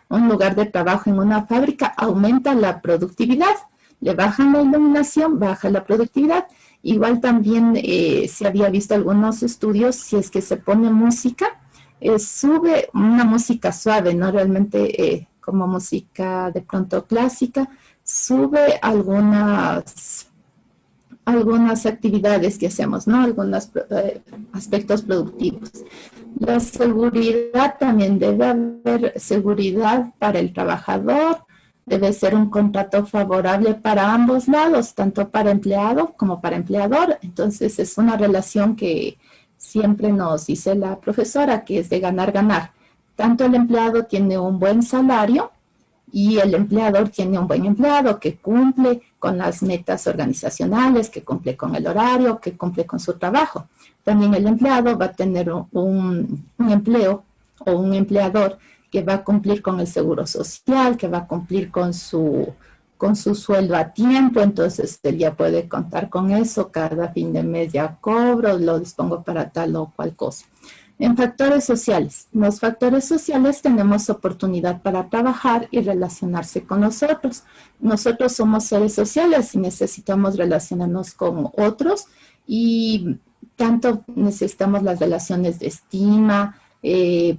un lugar de trabajo, en una fábrica, aumenta la productividad. Le bajan la iluminación, baja la productividad. Igual también se había visto algunos estudios, si es que se pone música, sube una música suave, no realmente como música de pronto clásica, sube algunas actividades que hacemos, ¿no? Algunos aspectos productivos. La seguridad también, debe haber seguridad para el trabajador, debe ser un contrato favorable para ambos lados, tanto para empleado como para empleador. Entonces es una relación que siempre nos dice la profesora, que es de ganar-ganar. Tanto el empleado tiene un buen salario y el empleador tiene un buen empleado que cumple con las metas organizacionales, que cumple con el horario, que cumple con su trabajo. También el empleado va a tener un empleo o un empleador que va a cumplir con el seguro social, que va a cumplir con su con su sueldo a tiempo, entonces él ya puede contar con eso, cada fin de mes ya cobro, lo dispongo para tal o cual cosa. En factores sociales, los factores sociales tenemos oportunidad para trabajar y relacionarse con nosotros. Nosotros somos seres sociales y necesitamos relacionarnos con otros y tanto necesitamos las relaciones de estima,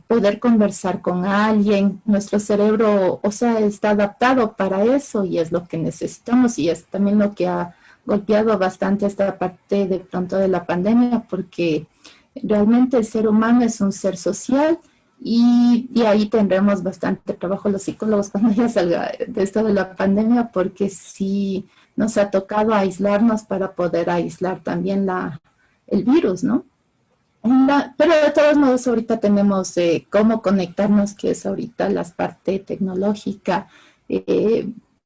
poder conversar con alguien. Nuestro cerebro, o sea, está adaptado para eso y es lo que necesitamos y es también lo que ha golpeado bastante esta parte de pronto de la pandemia porque realmente el ser humano es un ser social y ahí tendremos bastante trabajo los psicólogos cuando ya salga de esto de la pandemia porque sí nos ha tocado aislarnos para poder aislar también el virus, ¿no? Pero de todos modos ahorita tenemos cómo conectarnos, que es ahorita la parte tecnológica,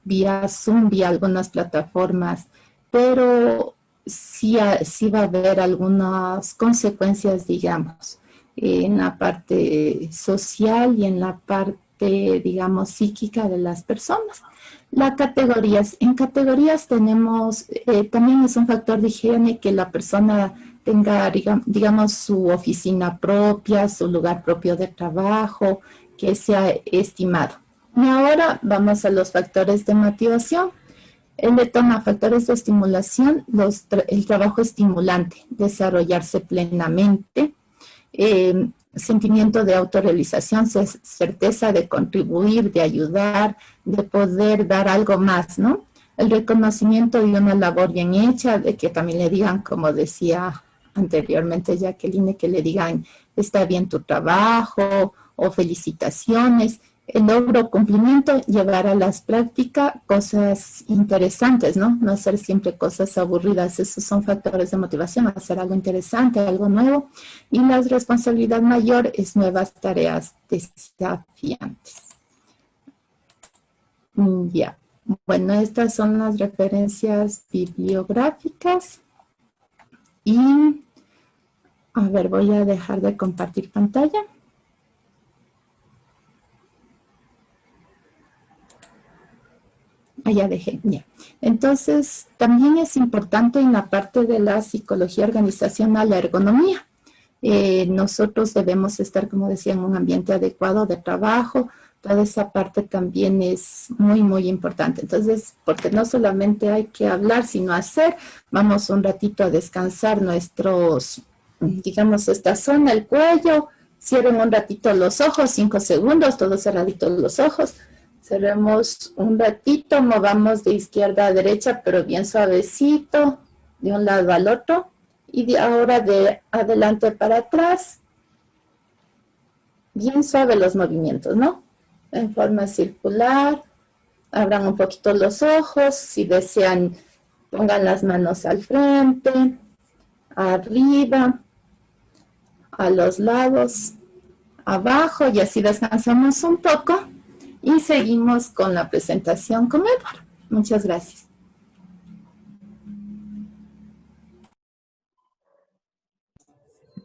vía Zoom, vía algunas plataformas, pero sí va a haber algunas consecuencias, digamos, en la parte social y en la parte, digamos, psíquica de las personas. En categorías tenemos, también es un factor de higiene que la persona tenga, digamos, su oficina propia, su lugar propio de trabajo, que sea estimado. Y ahora vamos a los factores de motivación. Él le toma factores de estimulación, el trabajo estimulante, desarrollarse plenamente, sentimiento de autorrealización, certeza de contribuir, de ayudar, de poder dar algo más, ¿no? El reconocimiento de una labor bien hecha, de que también le digan, como decía anteriormente Jacqueline, que le digan, está bien tu trabajo, o felicitaciones, el logro, cumplimiento, llevar a las prácticas cosas interesantes, ¿no? No hacer siempre cosas aburridas, esos son factores de motivación, hacer algo interesante, algo nuevo. Y la responsabilidad mayor es nuevas tareas desafiantes. Ya, bueno, estas son las referencias bibliográficas. Y, a ver, voy a dejar de compartir pantalla. Ya dejé, ya. Entonces, también es importante en la parte de la psicología organizacional la ergonomía. Nosotros debemos estar, como decía, en un ambiente adecuado de trabajo. Toda esa parte también es muy, muy importante. Entonces, porque no solamente hay que hablar, sino hacer. Vamos un ratito a descansar nuestros, digamos, esta zona, el cuello. Cierren un ratito los ojos, 5 segundos, todos cerraditos los ojos. Cerremos un ratito, movamos de izquierda a derecha, pero bien suavecito, de un lado al otro. Y ahora de adelante para atrás. Bien suave los movimientos, ¿no? En forma circular. Abran un poquito los ojos. Si desean, pongan las manos al frente, arriba, a los lados, abajo, y así descansamos un poco. Y seguimos con la presentación con Edward. Muchas gracias.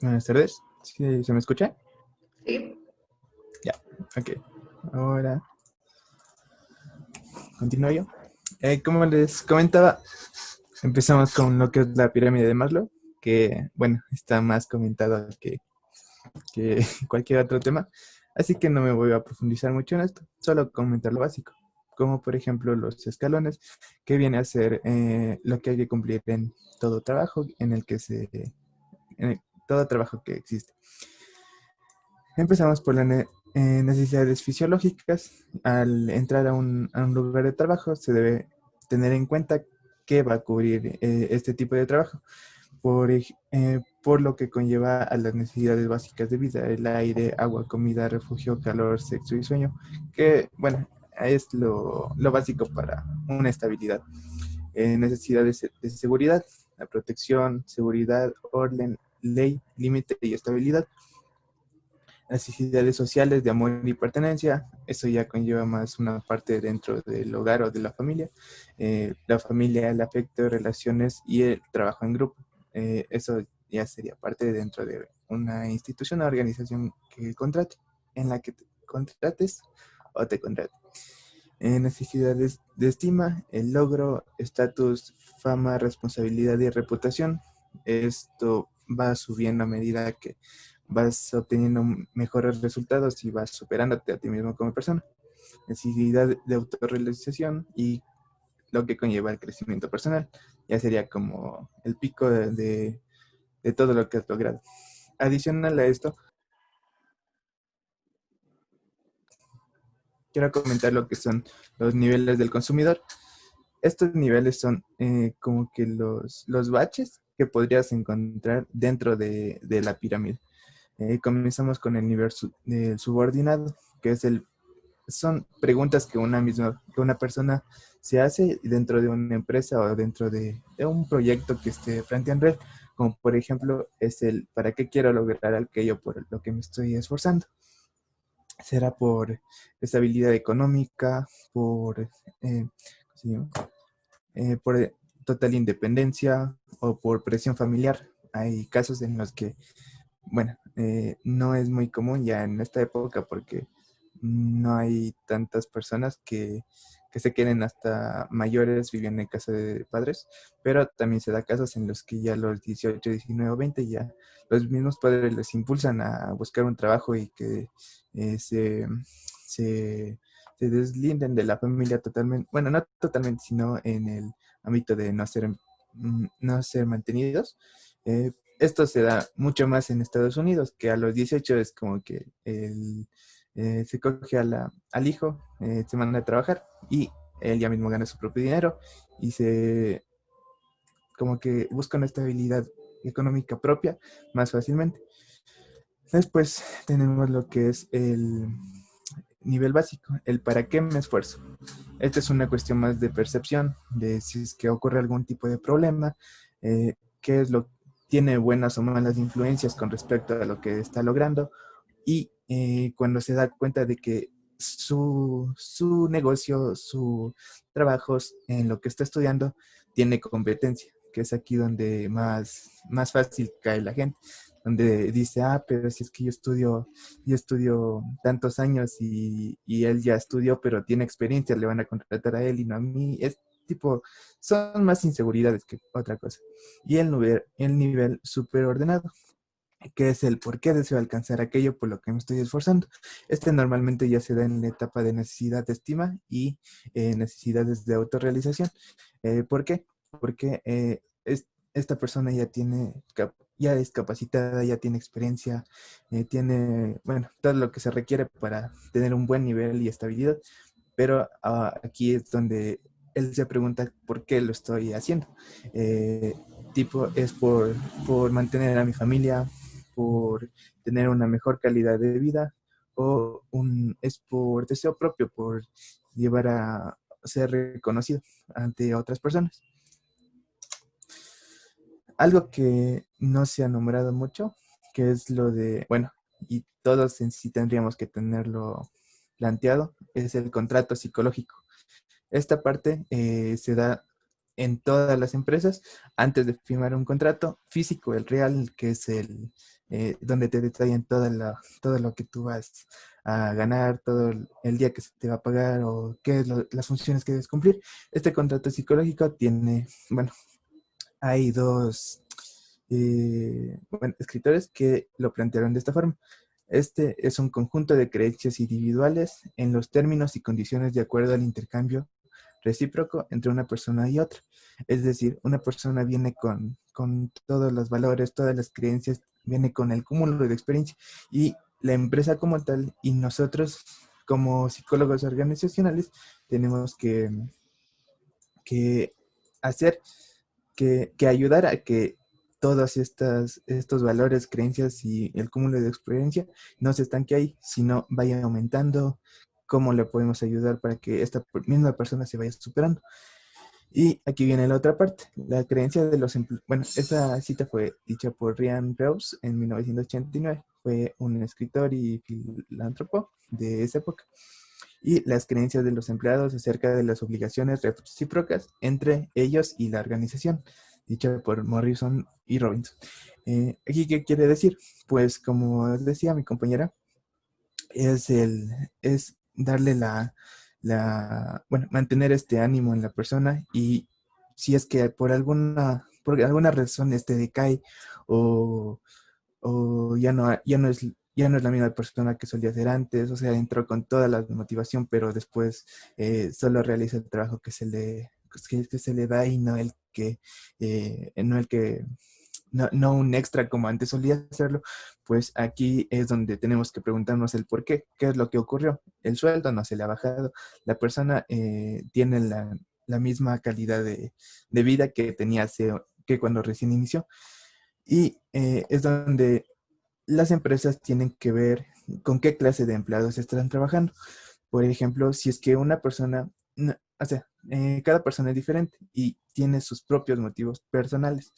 Buenas tardes. ¿Sí, se me escucha? Sí. Ya, ok. Ahora continúo yo. Como les comentaba, empezamos con lo que es la pirámide de Maslow, que, bueno, está más comentado que cualquier otro tema. Así que no me voy a profundizar mucho en esto, solo comentar lo básico, como por ejemplo los escalones, que viene a ser lo que hay que cumplir en todo trabajo, todo trabajo que existe. Empezamos por las necesidades fisiológicas. Al entrar a un lugar de trabajo, se debe tener en cuenta qué va a cubrir este tipo de trabajo. Por lo que conlleva a las necesidades básicas de vida, el aire, agua, comida, refugio, calor, sexo y sueño, que, bueno, es lo básico para una estabilidad. Necesidades de seguridad, la protección, seguridad, orden, ley, límite y estabilidad. Necesidades sociales de amor y pertenencia, eso ya conlleva más una parte dentro del hogar o de la familia, el afecto, relaciones y el trabajo en grupo. Eso ya sería parte dentro de una institución o organización que contrate, en la que te contrates o te contrate. Necesidades de estima, el logro, estatus, fama, responsabilidad y reputación. Esto va subiendo a medida que vas obteniendo mejores resultados y vas superándote a ti mismo como persona. Necesidad de autorrealización y lo que conlleva el crecimiento personal. Ya sería como el pico de todo lo que has logrado. Adicional a esto, quiero comentar lo que son los niveles del consumidor. Estos niveles son como que los baches que podrías encontrar dentro de la pirámide. Comenzamos con el nivel del subordinado, que es son preguntas que una persona se hace dentro de una empresa o dentro de un proyecto que esté planteando él, como por ejemplo es ¿para qué quiero lograr aquello por lo que me estoy esforzando? Será por estabilidad económica, ¿cómo se llama? Por total independencia o por presión familiar. Hay casos en los que, bueno, no es muy común ya en esta época porque no hay tantas personas que se queden hasta mayores viviendo en casa de padres, pero también se da casos en los que ya a los 18, 19 o 20 ya los mismos padres les impulsan a buscar un trabajo y que se, se deslinden de la familia totalmente, bueno, no totalmente, sino en el ámbito de no ser mantenidos. Esto se da mucho más en Estados Unidos, que a los 18 es como que se coge al hijo, se manda a trabajar y él ya mismo gana su propio dinero y como que busca una estabilidad económica propia más fácilmente. Después tenemos lo que es el nivel básico, el para qué me esfuerzo. Esta es una cuestión más de percepción, de si es que ocurre algún tipo de problema, qué es tiene buenas o malas influencias con respecto a lo que está logrando, y cuando se da cuenta de que su negocio, su trabajos en lo que está estudiando tiene competencia, que es aquí donde más fácil cae la gente, donde dice, pero si es que yo estudio tantos años y él ya estudió, pero tiene experiencia, le van a contratar a él y no a mí. Es tipo, son más inseguridades que otra cosa. Y el nivel súper ordenado, que es el por qué deseo alcanzar aquello por lo que me estoy esforzando. Este normalmente ya se da en la etapa de necesidad de estima y necesidades de autorrealización. ¿Por qué? Porque esta persona ya es capacitada, ya tiene experiencia, tiene, bueno, todo lo que se requiere para tener un buen nivel y estabilidad, pero aquí es donde él se pregunta por qué lo estoy haciendo. Tipo, es por mantener a mi familia, por tener una mejor calidad de vida, o es por deseo propio, por llevar a ser reconocido ante otras personas. Algo que no se ha nombrado mucho, que es lo de, bueno, y todos en sí tendríamos que tenerlo planteado, es el contrato psicológico. Esta parte se da en todas las empresas antes de firmar un contrato físico, el real, que es donde te detallan todo lo que tú vas a ganar, todo el día que se te va a pagar o qué es las funciones que debes cumplir. Este contrato psicológico tiene, bueno, hay dos escritores que lo plantearon de esta forma. Este es un conjunto de creencias individuales en los términos y condiciones de acuerdo al intercambio recíproco entre una persona y otra. Es decir, una persona viene con todos los valores, todas las creencias, viene con el cúmulo de experiencia, y la empresa como tal y nosotros como psicólogos organizacionales tenemos que hacer, que ayudar a que todos estos valores, creencias y el cúmulo de experiencia no se estanque ahí, sino vaya aumentando. ¿Cómo le podemos ayudar para que esta misma persona se vaya superando? Y aquí viene la otra parte, la creencia de los empleados. Bueno, esa cita fue dicha por Ryan Rose en 1989. Fue un escritor y filántropo de esa época. Y las creencias de los empleados acerca de las obligaciones recíprocas entre ellos y la organización, dicha por Morrison y Robinson. ¿Aquí qué quiere decir? Pues como decía mi compañera, es darle bueno, mantener este ánimo en la persona, y si es que por alguna razón decae o, o ya no es la misma persona que solía ser antes, o sea, entró con toda la motivación, pero después solo realiza el trabajo que se le da, y no el que no un extra como antes solía hacerlo. Pues aquí es donde tenemos que preguntarnos el por qué. ¿Qué es lo que ocurrió? El sueldo no se le ha bajado, la persona tiene la misma calidad de vida que tenía que cuando recién inició, y es donde las empresas tienen que ver con qué clase de empleados están trabajando. Por ejemplo, si es que una persona, o sea, cada persona es diferente y tiene sus propios motivos personales.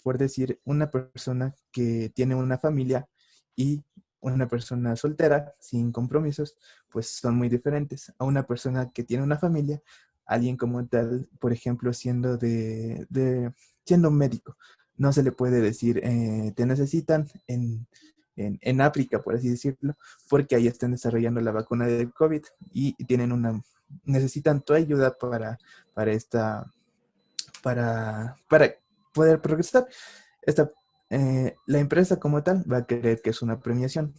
Por decir, una persona que tiene una familia y una persona soltera, sin compromisos, pues son muy diferentes a una persona que tiene una familia, alguien como tal, por ejemplo, siendo un médico. No se le puede decir, te necesitan en África, por así decirlo, porque ahí están desarrollando la vacuna del COVID y necesitan tu ayuda para poder progresar. Esta, la empresa como tal va a creer que es una premiación,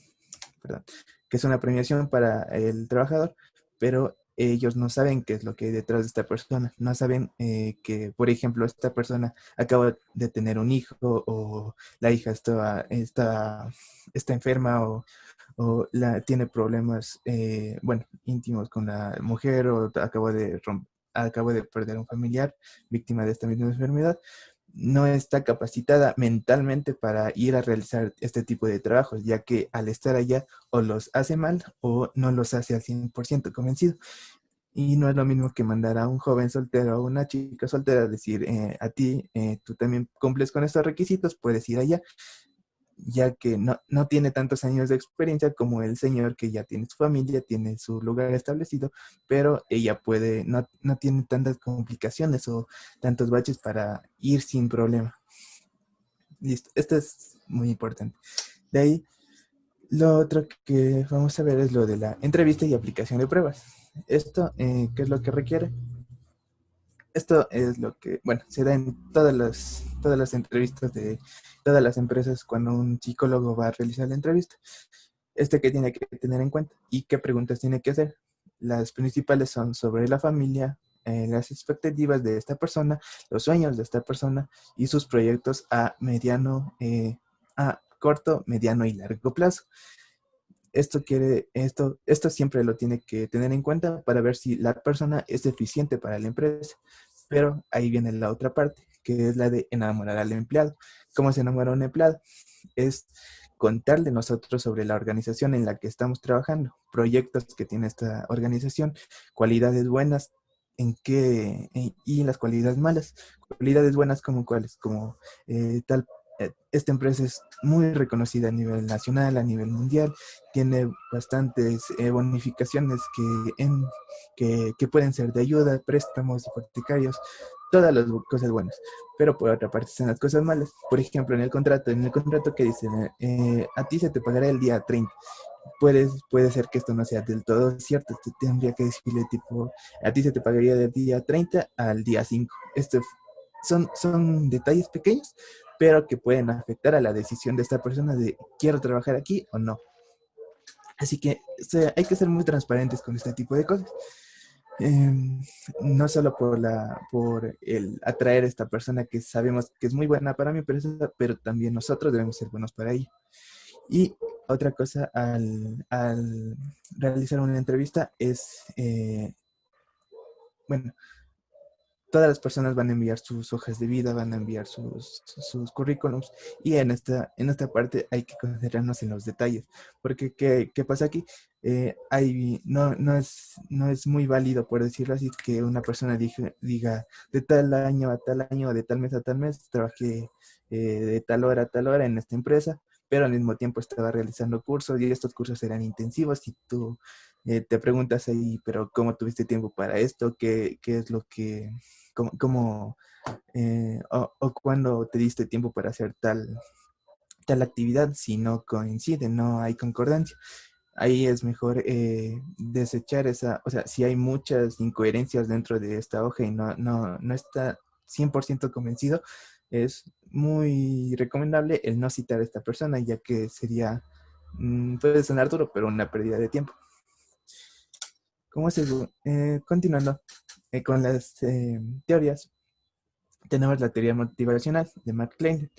perdón, que es una premiación para el trabajador, pero ellos no saben qué es lo que hay detrás de esta persona. No saben que, por ejemplo, esta persona acaba de tener un hijo, o la hija está enferma, o tiene problemas, bueno, íntimos con la mujer, o acabo de perder un familiar víctima de esta misma enfermedad. No está capacitada mentalmente para ir a realizar este tipo de trabajos, ya que al estar allá o los hace mal o no los hace al 100% convencido. Y no es lo mismo que mandar a un joven soltero o una chica soltera a decir, a ti, tú también cumples con estos requisitos, puedes ir allá, ya que no tiene tantos años de experiencia como el señor, que ya tiene su familia, tiene su lugar establecido, pero ella no tiene tantas complicaciones o tantos baches para ir sin problema. Listo, esto es muy importante. De ahí, lo otro que vamos a ver es lo de la entrevista y aplicación de pruebas. Esto, ¿qué es lo que requiere? Esto es lo que, bueno, se da en todas las entrevistas de todas las empresas cuando un psicólogo va a realizar la entrevista. Que tiene que tener en cuenta y qué preguntas tiene que hacer. Las principales son sobre la familia, las expectativas de esta persona, los sueños de esta persona y sus proyectos a corto, mediano y largo plazo. Esto siempre lo tiene que tener en cuenta para ver si la persona es eficiente para la empresa. Pero ahí viene la otra parte, que es la de enamorar al empleado. ¿Cómo se enamora a un empleado? Es contarle nosotros sobre la organización en la que estamos trabajando, proyectos que tiene esta organización, cualidades buenas y las cualidades malas. Cualidades buenas como cuáles, como esta empresa es muy reconocida a nivel nacional, a nivel mundial, tiene bastantes bonificaciones que pueden ser de ayuda, préstamos hipotecarios, todas las cosas buenas. Pero por otra parte están las cosas malas. Por ejemplo, en el contrato que dice, a ti se te pagará el día 30. Puede ser que esto no sea del todo cierto. Te tendría que decirle tipo, a ti se te pagaría del día 30 al día 5. Son detalles pequeños, pero que pueden afectar a la decisión de esta persona de quiero trabajar aquí o no. Así que hay que ser muy transparentes con este tipo de cosas. No solo por el atraer a esta persona que sabemos que es muy buena para mi empresa, pero también nosotros debemos ser buenos para ella. Y otra cosa al realizar una entrevista es, bueno, todas las personas van a enviar sus hojas de vida, van a enviar sus currículums, y en esta parte hay que concentrarnos en los detalles, porque ¿qué pasa aquí? No es muy válido, por decirlo así, que una persona diga de tal año a tal año, de tal mes a tal mes, trabajé de tal hora a tal hora en esta empresa, pero al mismo tiempo estaba realizando cursos, y estos cursos eran intensivos, y tú te preguntas ahí, pero ¿cómo tuviste tiempo para esto? ¿Qué es lo que o cuándo te diste tiempo para hacer tal actividad? Si no coincide, no hay concordancia. ahí es mejor desechar esa, o sea, si hay muchas incoherencias dentro de esta hoja y no está 100% convencido, es muy recomendable el no citar a esta persona, ya que sería, puede sonar duro, pero una pérdida de tiempo. Continuando con las teorías, tenemos la teoría motivacional de Mark Klein.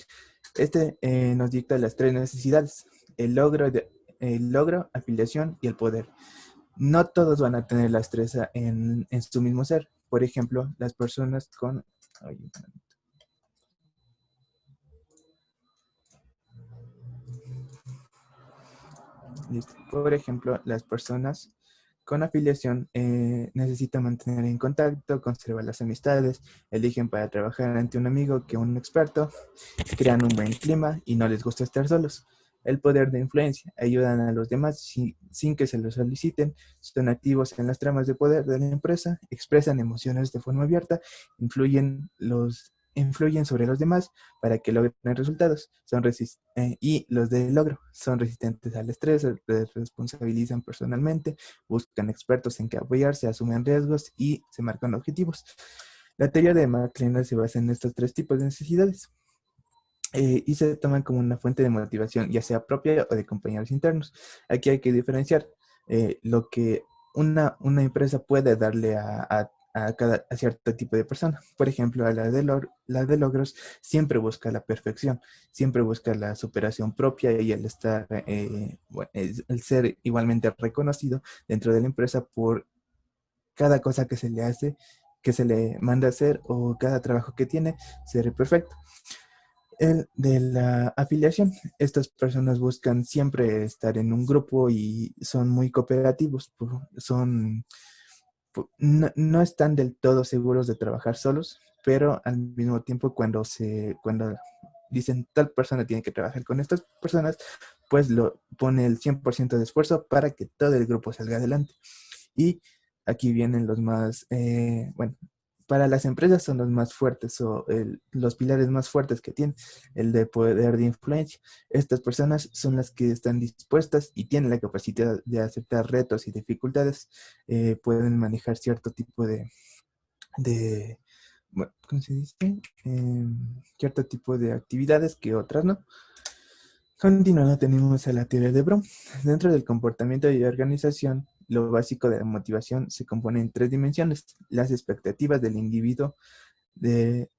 Nos dicta las tres necesidades: el logro, afiliación y el poder. No todos van a tener las tres en su mismo ser. Por ejemplo, las personas con... ay, listo. Por ejemplo, las personas con afiliación necesitan mantener en contacto, conservar las amistades, eligen para trabajar ante un amigo que un experto, crean un buen clima y no les gusta estar solos. El poder de influencia: ayudan a los demás sin que se los soliciten, son activos en las tramas de poder de la empresa, expresan emociones de forma abierta, influyen sobre los demás para que logren resultados. Y los de logro son resistentes al estrés, se responsabilizan personalmente, buscan expertos en que apoyarse, asumen riesgos y se marcan objetivos. La teoría de McLean se basa en estos tres tipos de necesidades. Y se toman como una fuente de motivación, ya sea propia o de compañeros internos. Aquí hay que diferenciar lo que una empresa puede darle a cierto tipo de persona. Por ejemplo, a la de logros siempre busca la perfección, siempre busca la superación propia y el estar, el ser igualmente reconocido dentro de la empresa por cada cosa que se le hace, que se le manda a hacer, o cada trabajo que tiene, ser perfecto. El de la afiliación: estas personas buscan siempre estar en un grupo y son muy cooperativos, no están del todo seguros de trabajar solos, pero al mismo tiempo cuando dicen tal persona tiene que trabajar con estas personas, pues lo pone el 100% de esfuerzo para que todo el grupo salga adelante. Y aquí vienen los más, bueno, para las empresas son los más fuertes o los pilares más fuertes que tienen: el de poder de influencia. Estas personas son las que están dispuestas y tienen la capacidad de aceptar retos y dificultades, pueden manejar cierto tipo bueno, ¿cómo se dice? Cierto tipo de actividades que otras no. Continuando, tenemos a la teoría de Bloom. Dentro del comportamiento y organización, lo básico de la motivación se compone en tres dimensiones: las expectativas del individuo, del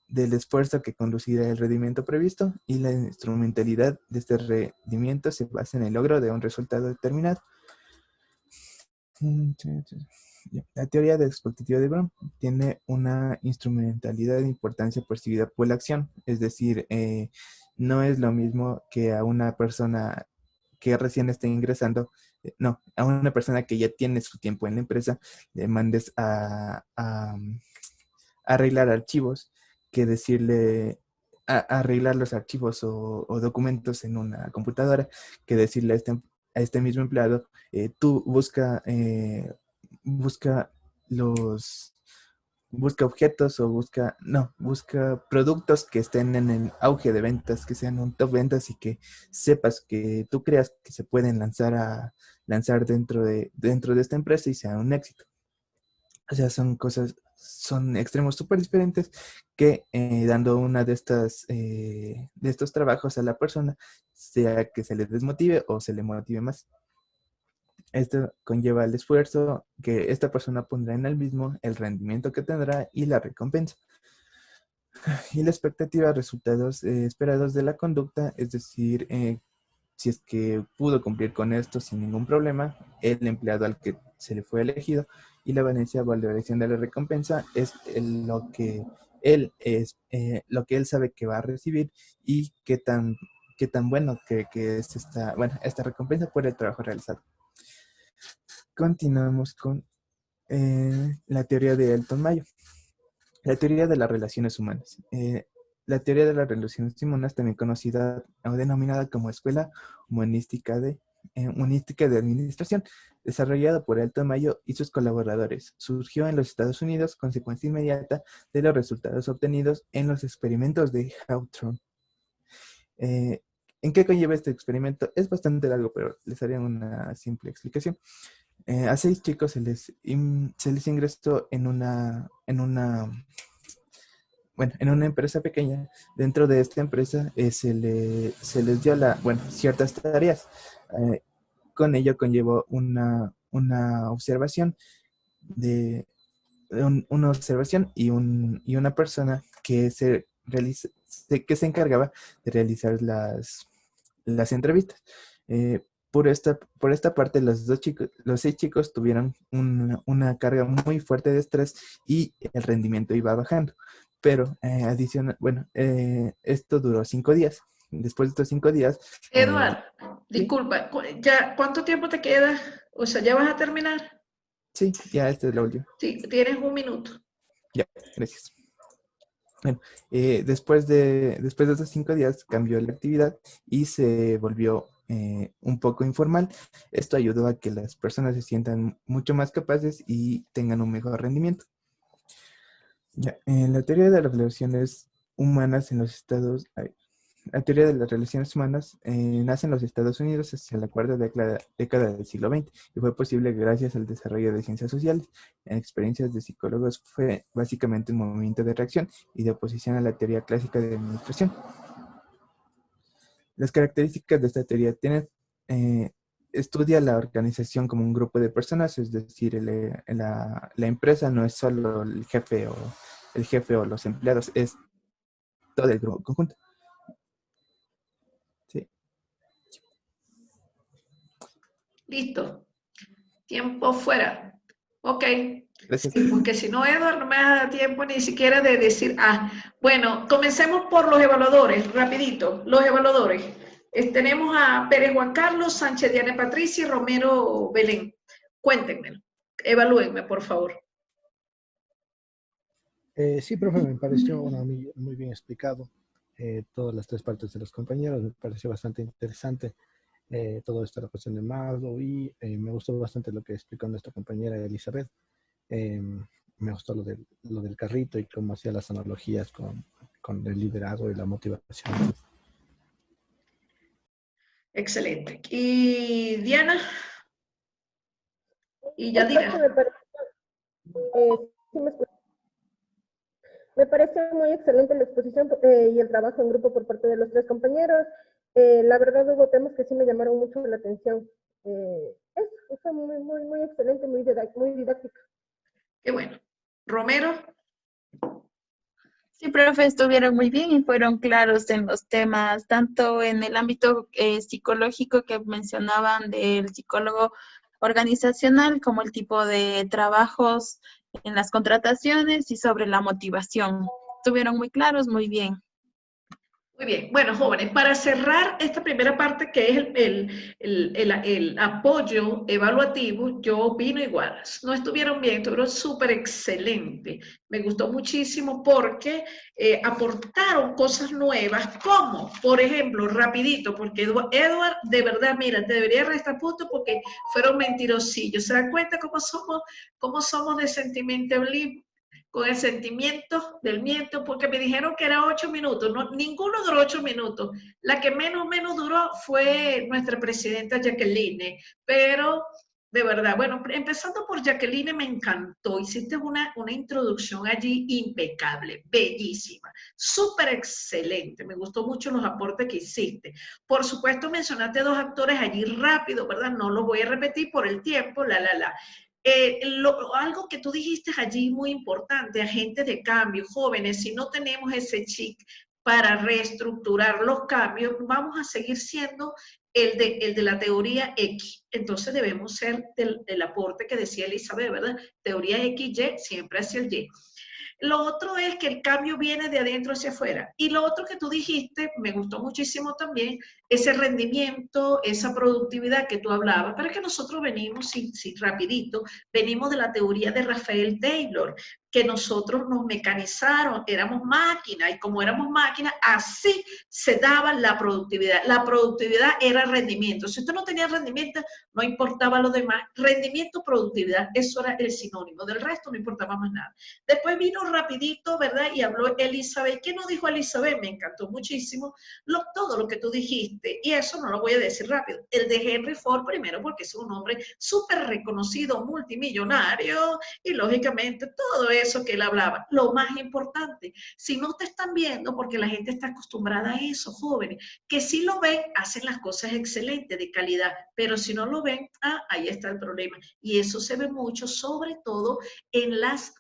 esfuerzo que conducirá al rendimiento previsto, y la instrumentalidad de este rendimiento se basa en el logro de un resultado determinado. La teoría de expectativa de Bloom tiene una instrumentalidad de importancia percibida por la acción, es decir, no es lo mismo que a una persona que recién está ingresando, no, a una persona que ya tiene su tiempo en la empresa, le mandes a arreglar archivos, que decirle a arreglar los archivos o documentos en una computadora, que decirle a este mismo empleado, tú busca los busca objetos o busca productos que estén en el auge de ventas, que sean un top ventas y que sepas, que tú creas que se pueden lanzar dentro de esta empresa y sea un éxito. O sea, son extremos súper diferentes que dando una de estos trabajos a la persona, sea que se le desmotive o se le motive más. Esto conlleva el esfuerzo que esta persona pondrá en el mismo, el rendimiento que tendrá y la recompensa. Y la expectativa: resultados esperados de la conducta, es decir, si es que pudo cumplir con esto sin ningún problema, el empleado al que se le fue elegido. Y la valoración de la recompensa es lo que él sabe que va a recibir y qué tan bueno que es esta recompensa por el trabajo realizado. Continuamos con la teoría de Elton Mayo. La teoría de las relaciones humanas. La teoría de las relaciones humanas, también conocida o denominada como Escuela Humanística de Administración, desarrollada por Elton Mayo y sus colaboradores, surgió en los Estados Unidos, consecuencia inmediata de los resultados obtenidos en los experimentos de Hawthorne. ¿En qué conlleva este experimento? Es bastante largo, pero les haré una simple explicación. A 6 chicos se les ingresó en una empresa pequeña. Dentro de esta empresa se les dio ciertas tareas. Con ello conllevó una observación una observación y una persona que se encargaba de realizar las entrevistas. Por esta parte, los 6 chicos tuvieron una carga muy fuerte de estrés y el rendimiento iba bajando. Pero esto duró 5 días. Después de estos 5 días... Eduard, disculpa, ¿cuánto tiempo te queda? O sea, ¿ya vas a terminar? Sí, ya esta es la última. Sí, tienes 1 minuto. Ya, gracias. Bueno, después de estos 5 días cambió la actividad y se volvió un poco informal. Esto ayudó a que las personas se sientan mucho más capaces y tengan un mejor rendimiento. Ya, la teoría de las relaciones humanas la teoría de las relaciones humanas nace en los Estados Unidos hacia la cuarta década del siglo XX y fue posible gracias al desarrollo de ciencias sociales. En experiencias de psicólogos fue básicamente un movimiento de reacción y de oposición a la teoría clásica de administración. Las características de esta teoría estudia la organización como un grupo de personas, es decir, la empresa no es solo el jefe o los empleados, es todo el grupo conjunto. Sí. Listo. Tiempo fuera. Ok. Gracias. Sí, porque si no, Eduard, no me da tiempo ni siquiera de decir, bueno, comencemos por los evaluadores, rapidito, los evaluadores. Tenemos a Pérez Juan Carlos, Sánchez Diana Patricia y Romero Belén. Cuéntenme, evalúenme, por favor. Sí, profe, me pareció muy bien explicado. Todas las 3 partes de los compañeros, me pareció bastante interesante. Todo esto, la cuestión de Maslow, y me gustó bastante lo que explicó nuestra compañera Elizabeth. Me gustó lo del carrito y cómo hacía las analogías con el liderazgo y la motivación. Excelente. ¿Y Diana? Y Yadira. Me parece muy excelente la exposición y el trabajo en grupo por parte de los 3 compañeros. La verdad hubo temas que sí me llamaron mucho la atención. Eso fue muy excelente, muy didáctico. Qué bueno. Romero. Sí, profe, estuvieron muy bien y fueron claros en los temas, tanto en el ámbito psicológico que mencionaban del psicólogo organizacional, como el tipo de trabajos en las contrataciones y sobre la motivación. Estuvieron muy claros, muy bien. Muy bien. Bueno, jóvenes, para cerrar esta primera parte que es el apoyo evaluativo, yo opino igual. No estuvieron bien, estuvieron súper excelente. Me gustó muchísimo porque aportaron cosas nuevas, como, por ejemplo, rapidito, porque Eduard, de verdad, mira, te debería restar puntos porque fueron mentirosillos. ¿Se dan cuenta cómo somos de sentimentalismo? Con el sentimiento del miento, porque me dijeron que era 8 minutos, no, ninguno duró 8 minutos, la que menos duró fue nuestra presidenta Jacqueline, pero de verdad, bueno, empezando por Jacqueline, me encantó, hiciste una introducción allí impecable, bellísima, súper excelente, me gustó mucho los aportes que hiciste. Por supuesto, mencionaste 2 actores allí rápido, ¿verdad? No los voy a repetir por el tiempo, algo que tú dijiste allí muy importante, agentes de cambio, jóvenes, si no tenemos ese chip para reestructurar los cambios, vamos a seguir siendo el de la teoría X. Entonces debemos ser del aporte que decía Elizabeth, ¿verdad? Teoría X, Y, siempre hacia el Y. Lo otro es que el cambio viene de adentro hacia afuera. Y lo otro que tú dijiste, me gustó muchísimo también, ese rendimiento, esa productividad que tú hablabas, pero es que nosotros venimos, sí, rapidito, venimos de la teoría de Rafael Taylor, que nosotros nos mecanizaron, éramos máquinas, y como éramos máquinas, así se daba la productividad. La productividad era rendimiento. Si usted no tenía rendimiento, no importaba lo demás. Rendimiento, productividad, eso era el sinónimo. Del resto no importaba más nada. Después vino rapidito, ¿verdad? Y habló Elizabeth. ¿Qué nos dijo Elizabeth? Me encantó muchísimo todo lo que tú dijiste. Y eso no lo voy a decir rápido. El de Henry Ford primero, porque es un hombre súper reconocido, multimillonario, y lógicamente todo eso que él hablaba. Lo más importante, si no te están viendo, porque la gente está acostumbrada a eso, jóvenes, que si lo ven, hacen las cosas excelentes, de calidad, pero si no lo ven, ahí está el problema. Y eso se ve mucho, sobre todo en las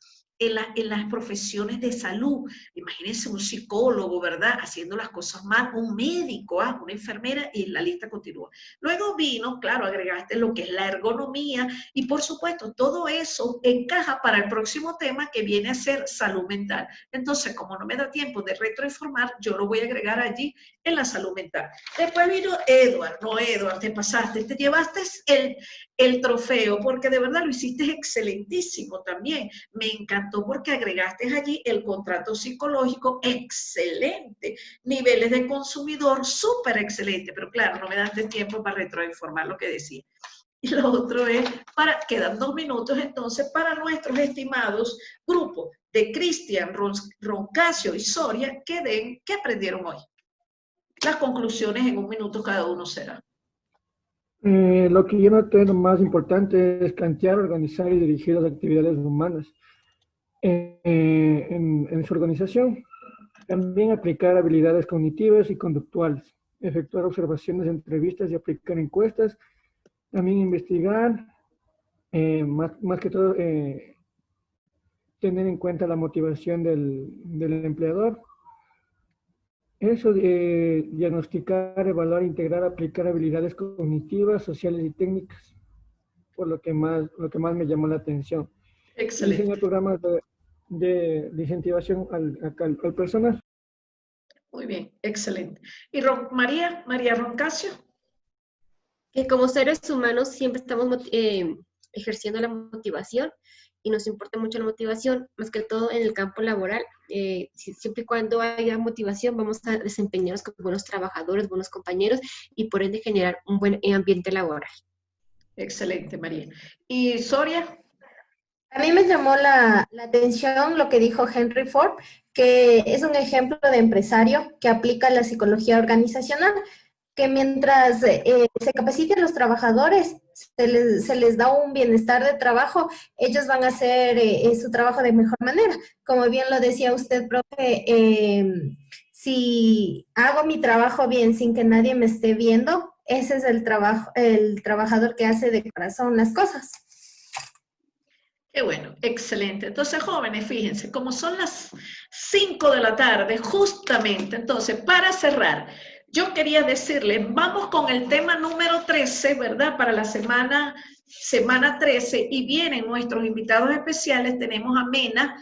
profesiones de salud. Imagínense un psicólogo, ¿verdad? Haciendo las cosas mal, un médico, una enfermera, y la lista continúa. Luego vino, claro, agregaste lo que es la ergonomía, y por supuesto, todo eso encaja para el próximo tema, que viene a ser salud mental. Entonces, como no me da tiempo de retroinformar, yo lo voy a agregar allí en la salud mental. Después vino Edward. No, Edward, te pasaste, te llevaste el trofeo, porque de verdad lo hiciste excelentísimo también. Me encantó porque agregaste allí el contrato psicológico, excelente. Niveles de consumidor, súper excelente, pero claro, no me das de tiempo para retroinformar lo que decía. Y lo otro es, quedan 2 minutos entonces para nuestros estimados grupos de Cristian, Roncasio y Soria, ¿qué aprendieron hoy? Las conclusiones en 1 minuto cada uno será. Lo que yo noté lo más importante es plantear, organizar y dirigir las actividades humanas en su organización. También aplicar habilidades cognitivas y conductuales, efectuar observaciones, entrevistas y aplicar encuestas. También investigar, más que todo, tener en cuenta la motivación del empleador. Eso, diagnosticar, evaluar, integrar, aplicar habilidades cognitivas, sociales y técnicas, por lo que más me llamó la atención. Excelente. Diseñar programas de incentivación al personal. Muy bien, excelente. ¿Y María Roncasio? Que como seres humanos siempre estamos ejerciendo la motivación, y nos importa mucho la motivación, más que todo en el campo laboral. Siempre y cuando haya motivación, vamos a desempeñarnos como buenos trabajadores, buenos compañeros, y por ende generar un buen ambiente laboral. Excelente, María. ¿Y Soria? A mí me llamó la atención lo que dijo Henry Ford, que es un ejemplo de empresario que aplica la psicología organizacional, que mientras se capaciten los trabajadores, se les da un bienestar de trabajo, ellos van a hacer su trabajo de mejor manera. Como bien lo decía usted, profe, si hago mi trabajo bien sin que nadie me esté viendo, ese es el trabajador que hace de corazón las cosas. Qué bueno, excelente. Entonces, jóvenes, fíjense, como son las 5 de la tarde, justamente, entonces, para cerrar, yo quería decirles, vamos con el tema número 13, ¿verdad? Para la semana 13, y vienen nuestros invitados especiales. Tenemos a Mena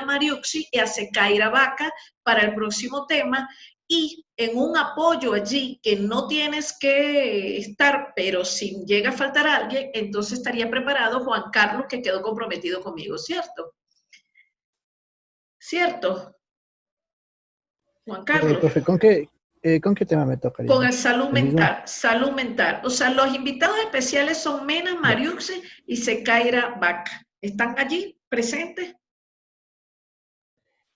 Mariucci y a Secaira Vaca para el próximo tema. Y en un apoyo allí que no tienes que estar, pero si llega a faltar alguien, entonces estaría preparado Juan Carlos, que quedó comprometido conmigo, ¿cierto? ¿Cierto? Juan Carlos. Profe, ¿con qué tema me toca? Con el salud mental, salud mental. O sea, los invitados especiales son Mena Mariucci y Secaira Vaca. ¿Están allí presentes?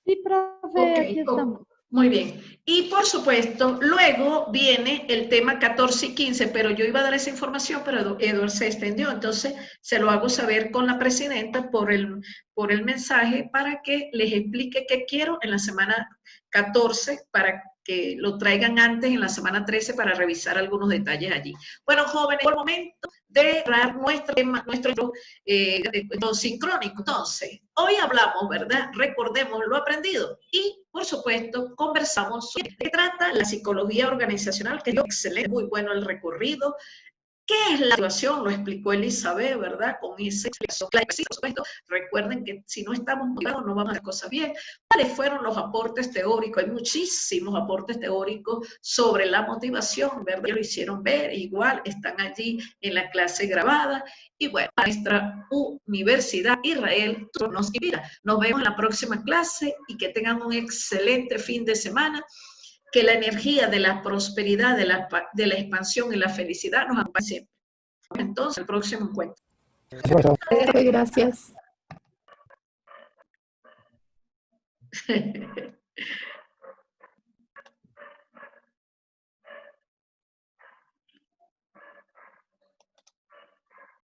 Sí, profe, aquí estamos. Muy bien. Y por supuesto, luego viene el tema 14 y 15, pero yo iba a dar esa información, pero Edward se extendió, entonces se lo hago saber con la presidenta por el mensaje para que les explique qué quiero en la semana 14, para que lo traigan antes en la semana 13 para revisar algunos detalles allí. Bueno, jóvenes, por el momento de cerrar nuestro tema, nuestro sincrónico. Entonces, hoy hablamos, ¿verdad? Recordemos lo aprendido y, por supuesto, conversamos sobre qué trata la psicología organizacional, que es excelente, muy bueno el recorrido. ¿Qué es la motivación? Lo explicó Elizabeth, ¿verdad? Con ese explicación. Recuerden que si no estamos motivados no vamos a hacer cosas bien. ¿Cuáles fueron los aportes teóricos? Hay muchísimos aportes teóricos sobre la motivación, ¿verdad? Ya lo hicieron ver, igual están allí en la clase grabada. Y bueno, nuestra Universidad Israel nos invita. Nos vemos en la próxima clase y que tengan un excelente fin de semana. Que la energía de la prosperidad, de la expansión y la felicidad nos acompañe siempre. entonces el próximo encuentro. Profe, gracias.